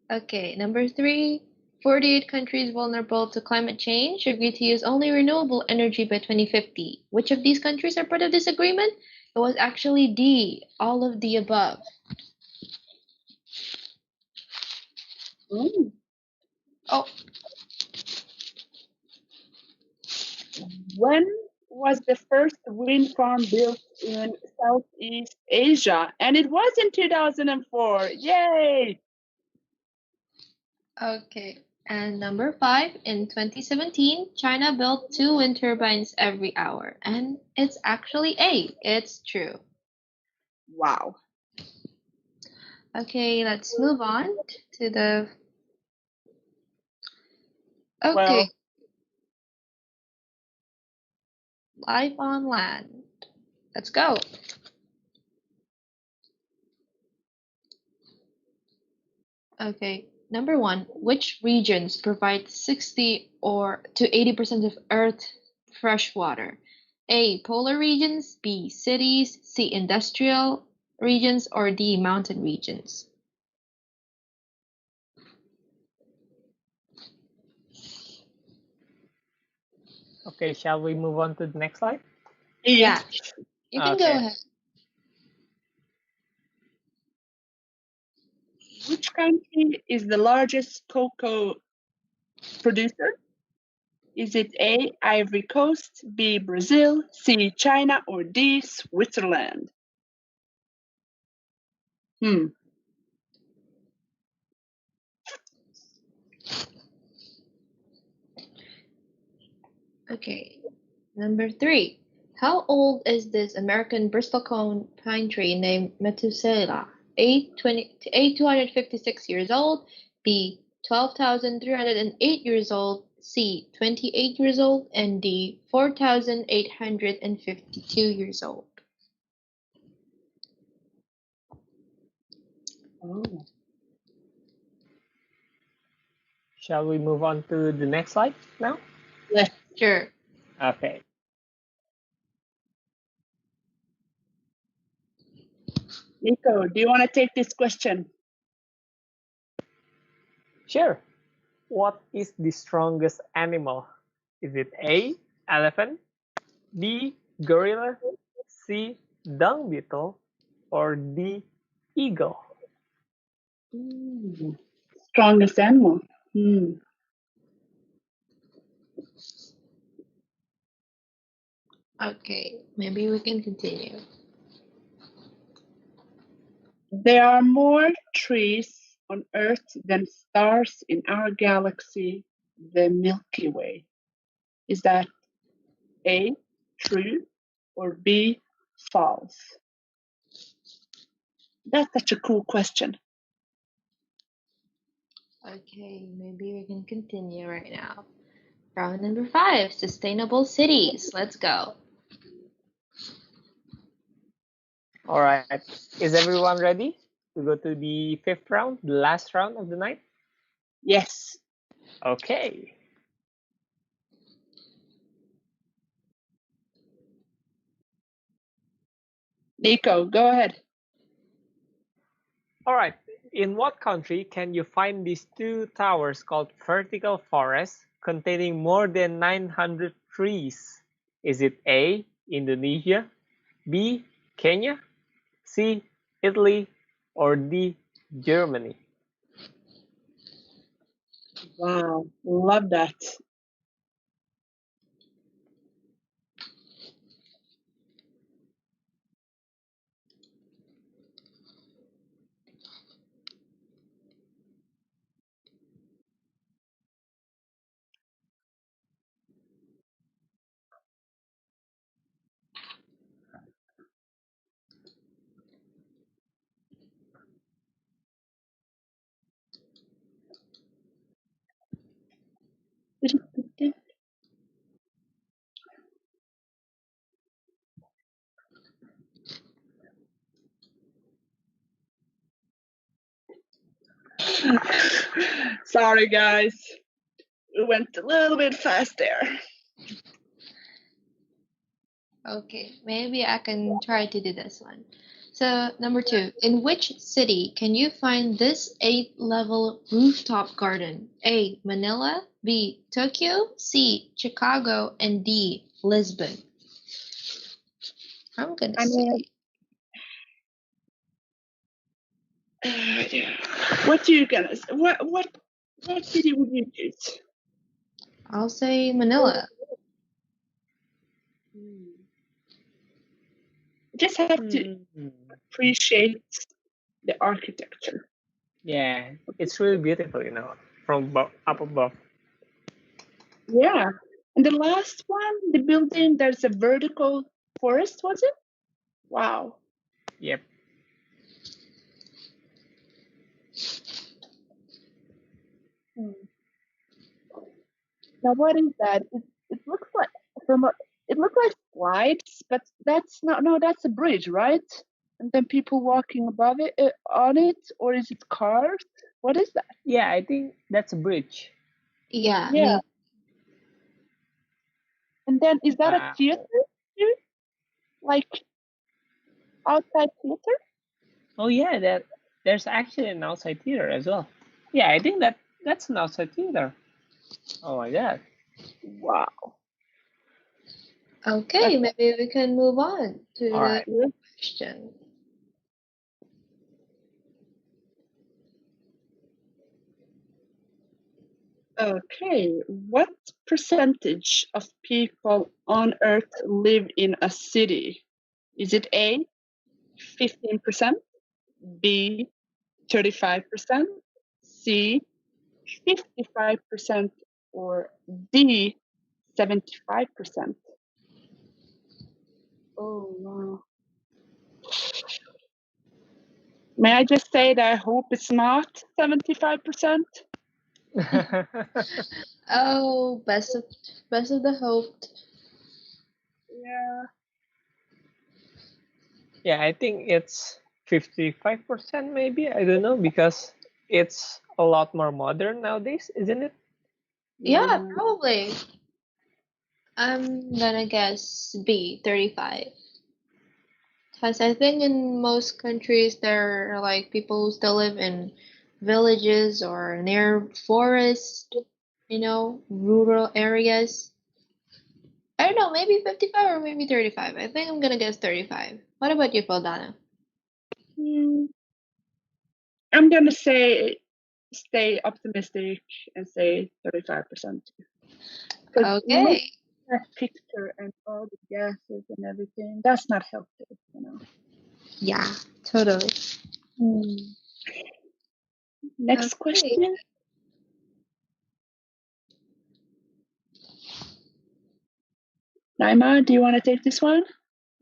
Okay, number 3, 48 countries vulnerable to climate change agree to use only renewable energy by 2050. Which of these countries are part of this agreement? It was actually D, all of the above. Ooh. Oh, When was the first wind farm built in Southeast Asia? And it was in 2004. Yay! okay. And number 5, in 2017, China built 2 wind turbines every hour. And it's actually A, it's true. Wow. Okay, let's move on to the. Okay, Well, life on land. Let's go. Okay, number 1, which regions provide 60 or to 80% of Earth's fresh water? A, polar regions, B, cities, C, industrial regions, or D, mountain regions? Okay, shall we move on to the next slide? Yeah, you can go Okay. ahead. which country is the largest cocoa producer? Is it A, Ivory Coast, B, Brazil, C, China, or D, Switzerland? Okay, number 3. How old is this American bristlecone pine tree named Methuselah? A 256 years old, B 12,308 years old, C 28 years old, and D 4,852 years old. Oh. Shall we move on to the next slide now? Yes. Sure. Okay. Nico, do you want to take this question? Sure. What is the strongest animal? Is it A, elephant, B, gorilla, C, dung beetle, or D, eagle? Strongest animal. Okay, maybe we can continue. There are more trees on Earth than stars in our galaxy, the Milky Way. Is that A, true, or B, false? That's such a cool question. Okay, maybe we can continue right now. Round number 5, sustainable cities. Let's go. All right. Is everyone ready to go to the 5th round, the last round of the night? Yes. Okay. Nico, go ahead. All right. In what country can you find these 2 towers called vertical forests containing more than 900 trees? Is it A, Indonesia, B, Kenya, C, Italy, or D, Germany? Wow, love that. Sorry, guys. We went a little bit fast there. Okay, maybe I can try to do this one. So, number 2. In which city can you find this 8-level rooftop garden? A. Manila, B. Tokyo, C. Chicago, and D. Lisbon. I'm gonna say. What are you gonna say? What city would you choose? I'll say Manila. Just have to appreciate the architecture. Yeah, it's really beautiful, you know, from up above. Yeah. And the last one, the building, there's a vertical forest, was it? Wow. Yep. Now what is that? It looks like it looks like slides, but that's not. No, that's a bridge, right? And then people walking above it, on it, or is it cars? What is that? Yeah, I think that's a bridge. Yeah. Yeah. And then is that a Wow. theater too? Like outside theater? Oh yeah, there's actually an outside theater as well. Yeah, I think that's an outside theater. Oh my god. Wow. Okay, maybe we can move on to the Alright. question. Okay. What percentage of people on Earth live in a city? Is it A, 15%, B, 35%, C, 55%, or D, 75%? Oh, wow. May I just say that I hope it's not 75%? Oh, best of the hope. Yeah. Yeah, I think it's 55% maybe. I don't know because it's a lot more modern nowadays, isn't it? Yeah, probably. I'm gonna guess B, 35. Because I think in most countries there are like people who still live in villages or near forest, you know, rural areas. I don't know, maybe 55 or maybe 35. I think I'm gonna guess 35. What about you, Valdana? I'm going to stay optimistic and say 35%. Okay. That picture and all the gases and everything, that's not healthy, you know. Yeah, totally. Next question. Naima, do you want to take this one?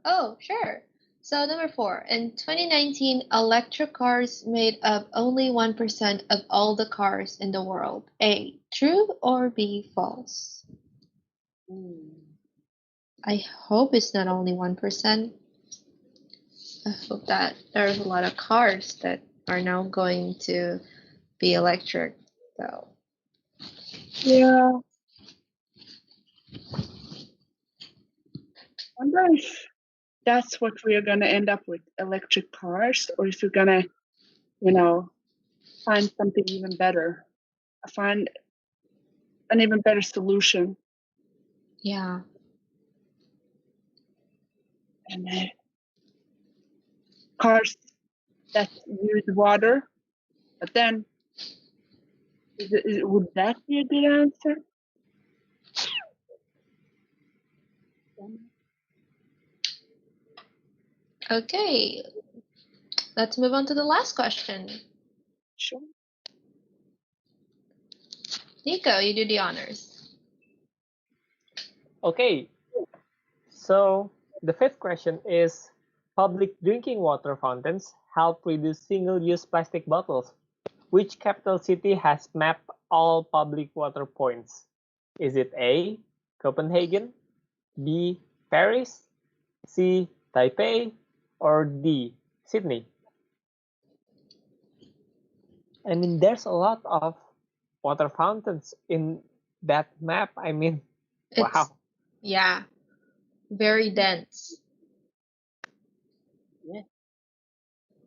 Oh, sure. So number 4, in 2019, electric cars made up only 1% of all the cars in the world. A, true or B, false? I hope it's not only 1%. I hope that there's a lot of cars that are now going to be electric, though. Yeah. I wonder if that's what we're going to end up with, electric cars, or if we're going to, you know, find something even better, find an even better solution. Yeah. And cars that use water, but then would that be a good answer? Okay. Let's move on to the last question. Sure. Nico, you do the honors. Okay. So the fifth question is, public drinking water fountains help reduce single-use plastic bottles. Which capital city has mapped all public water points? Is it A, Copenhagen, B, Paris, C, Taipei, or D, Sydney? I mean, there's a lot of water fountains in that map. I mean, It's, wow. yeah, very dense.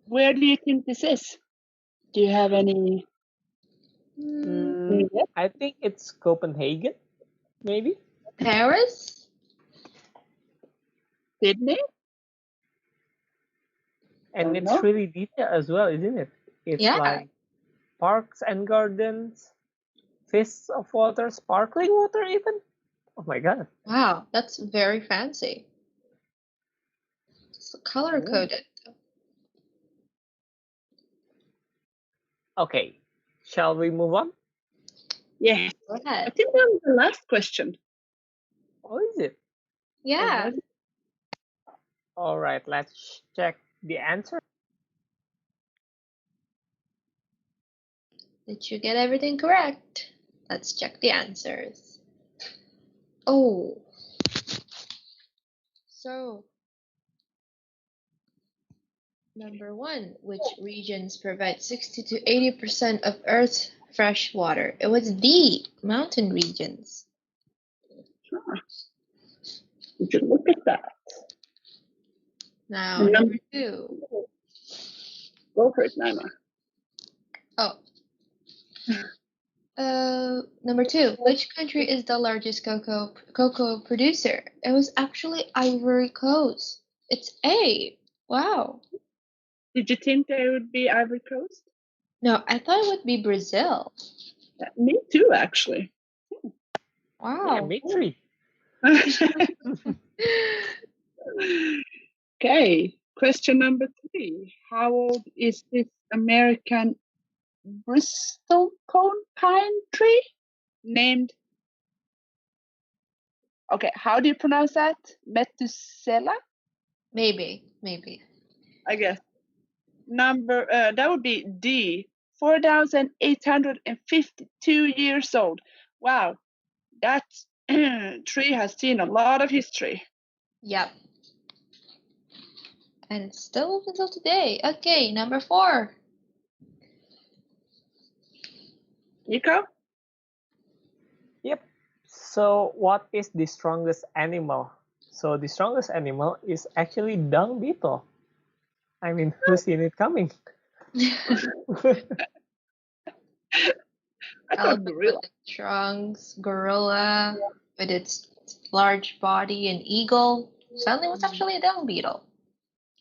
Where do you think this is? Do you have any? Hmm, I think it's Copenhagen, maybe. Paris? Sydney? And Don't it's know. really detailed as well, isn't it? It's Yeah. like parks and gardens, fists of water, sparkling water even. Oh my god. Wow, that's very fancy. It's color coded. Okay, shall we move on? Yes. Go I ahead. think that was the last question. Oh, is it? Yeah. All right, let's check the answer. Did you get everything correct? Let's check the answers. Oh. So, number 1, which regions provide 60 to 80% of Earth's fresh water? It was D, mountain regions. You should look at that. Now, number 2. Go for it, Naima. Oh. Number 2, which country is the largest cocoa producer? It was actually Ivory Coast. It's A. Wow. Did you think there would be Ivory Coast? No, I thought it would be Brazil. Me too, actually. Wow. Yeah, me too. Okay, question number 3. How old is this American bristlecone pine tree named? Okay, how do you pronounce that? Methuselah? Maybe. I guess. That would be D. 4,852 years old. Wow, that tree has seen a lot of history. Yep. And it's still open until today. Okay, number 4. Nico? Yep. So, what is the strongest animal? So, the strongest animal is actually dung beetle. I mean, who's seen it coming? I thought gorilla. With its trunks, gorilla with its large body, and eagle. Suddenly, it was actually a dung beetle.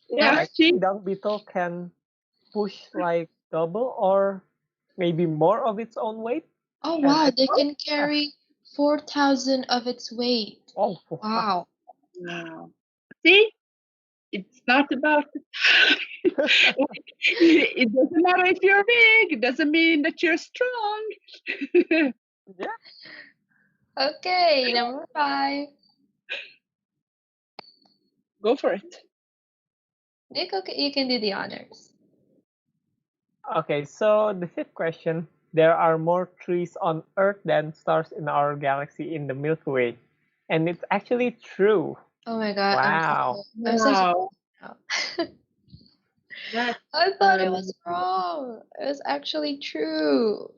Yeah, Yeah, actually, dung beetle can push like double or maybe more of its own weight. Oh And wow, I they think, can carry 4,000 of its weight. oh, Wow. wow. See, it's not about it doesn't matter if you're big, it doesn't mean that you're strong. yeah. Okay, number 5. Go for it. Nick, okay, you can do the honors. Okay, so the fifth question. There are more trees on Earth than stars in our galaxy in the Milky Way. And it's actually true. Oh my god. Wow. I'm so sorry. Wow. That's, I thought it was wrong. It was actually true.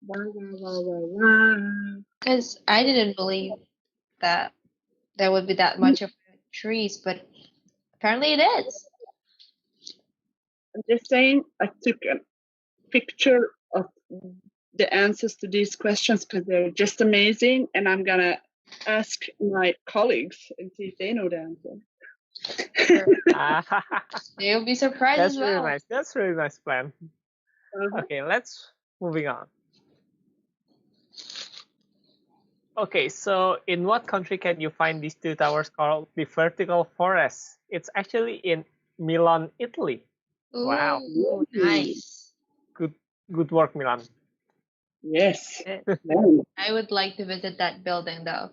wow. Because I didn't believe that there would be that much of trees, but apparently it is. I'm just saying, I took a picture of the answers to these questions because they're just amazing, and I'm gonna ask my colleagues and see if they know the answer. They'll be surprised That's as well. really nice. That's really nice plan. Okay, let's moving on. Okay, so in what country can you find these two towers called the vertical forest? It's actually in Milan, Italy. Ooh, Wow. nice. Good work, Milan. Yes. I would like to visit that building though.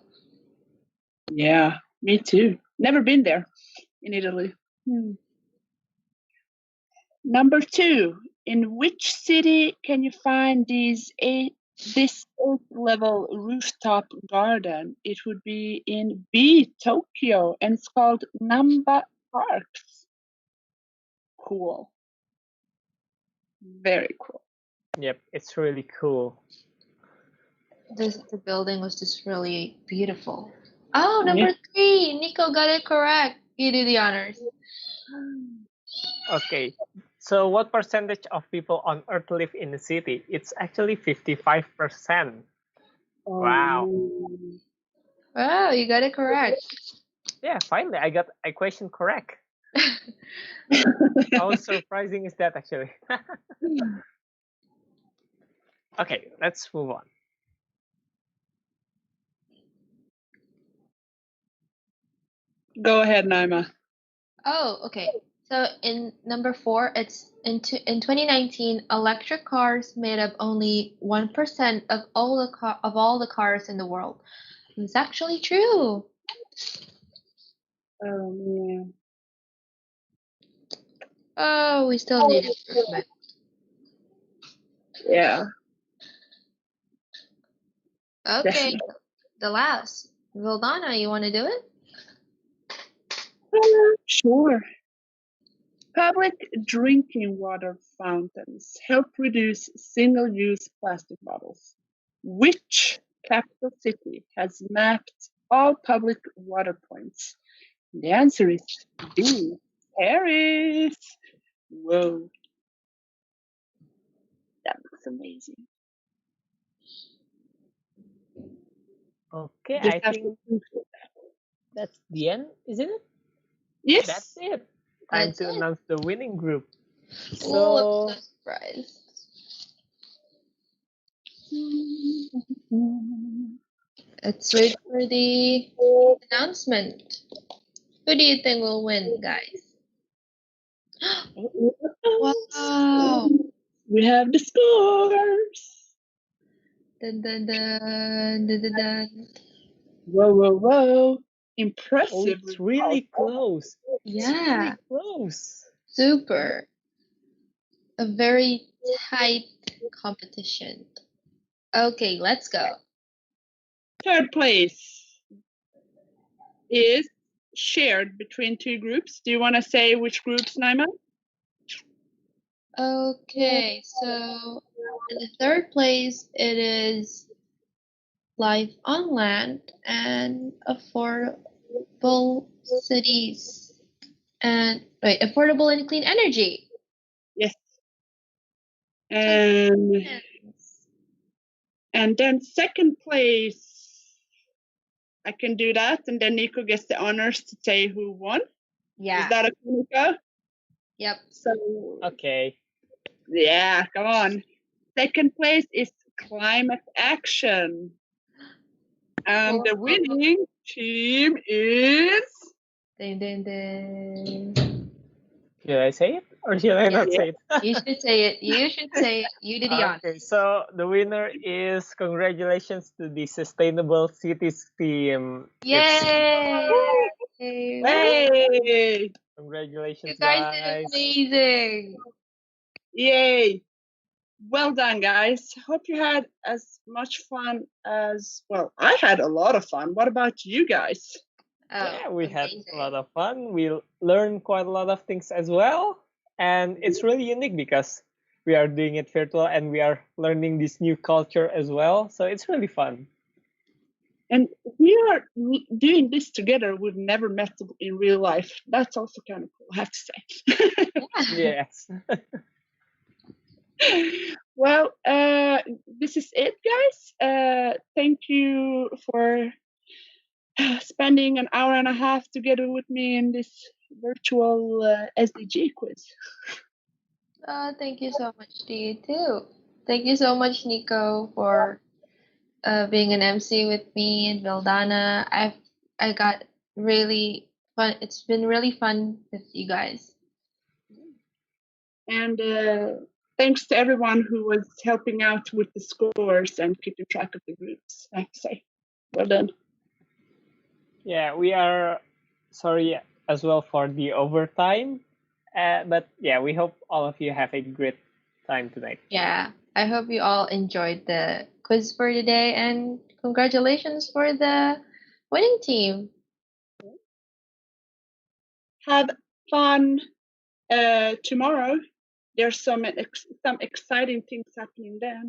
Yeah, me too. Never been there in Italy. Number 2, in which city can you find this 8-level rooftop garden? It would be in B, Tokyo, and it's called Namba Parks. Cool. Very cool. Yep, it's really cool. The building was just really beautiful. Oh, Yeah. number 3. Nico got it correct. You do the honors. Okay, so what percentage of people on Earth live in the city? It's actually 55%. Wow. Wow, you got it correct. Yeah, finally, I got a question correct. How surprising is that, actually? Okay, let's move on. Go ahead, Naima. Oh, okay. So in number 4, it's in 2019, electric cars made up only 1% of all the cars in the world. It's actually true. Oh, man. Oh, we still need improvement. Yeah. Okay, Definitely. the last. Vildana, you want to do it? Sure. Public drinking water fountains help reduce single-use plastic bottles. Which capital city has mapped all public water points? The answer is B, Paris. Whoa. That looks amazing. Okay, Just I have think to- that's the end, isn't it? Yes. That's it. Time That's to it. announce the winning group. Oh, So, I'm so surprised. Let's wait for the announcement. Who do you think will win, guys? Wow! We have the scores. Dun, dun, dun, dun, dun, dun. Whoa, whoa, whoa. oh, Impressive. it's really close. It's Yeah, really close. super. A very tight competition. Okay, let's go. Third place is shared between two groups. Do you want to say which groups, Naima? Okay, so in the third place, it is life on land and affordable cities and affordable and clean energy. Yes. And then second place, I can do that, and then Nico gets the honors to say who won. Yeah. Is that okay, Nico? Yep. So Okay. yeah, come on. Second place is climate action. And the winning team is Ding, ding, ding. Should I say it or should I not Yeah. say it? You should say it. You should say it. You did the honors. Okay, so the winner is congratulations to the Sustainable Cities team. Yay! hey! Congratulations, You guys did amazing. Yay! Well done, guys. Hope you had as much fun as, well, I had a lot of fun. What about you guys? Oh, Yeah, we had amazing. a lot of fun. We learned quite a lot of things as well. And it's really unique because we are doing it virtual and we are learning this new culture as well. So it's really fun. And we are doing this together. We've never met in real life. That's also kind of cool, I have to say. Yes. Well, this is it, guys. Thank you for spending an hour and a half together with me in this virtual SDG quiz. Thank you so much to you too. Thank you so much, Nico, for being an MC with me and Vildana. I got really fun. It's been really fun with you guys. And thanks to everyone who was helping out with the scores and keeping track of the groups, I have to say. Well done. Yeah, we are sorry as well for the overtime. But yeah, we hope all of you have a great time tonight. Yeah, I hope you all enjoyed the quiz for today, and congratulations for the winning team. Have fun tomorrow there's some exciting things happening then.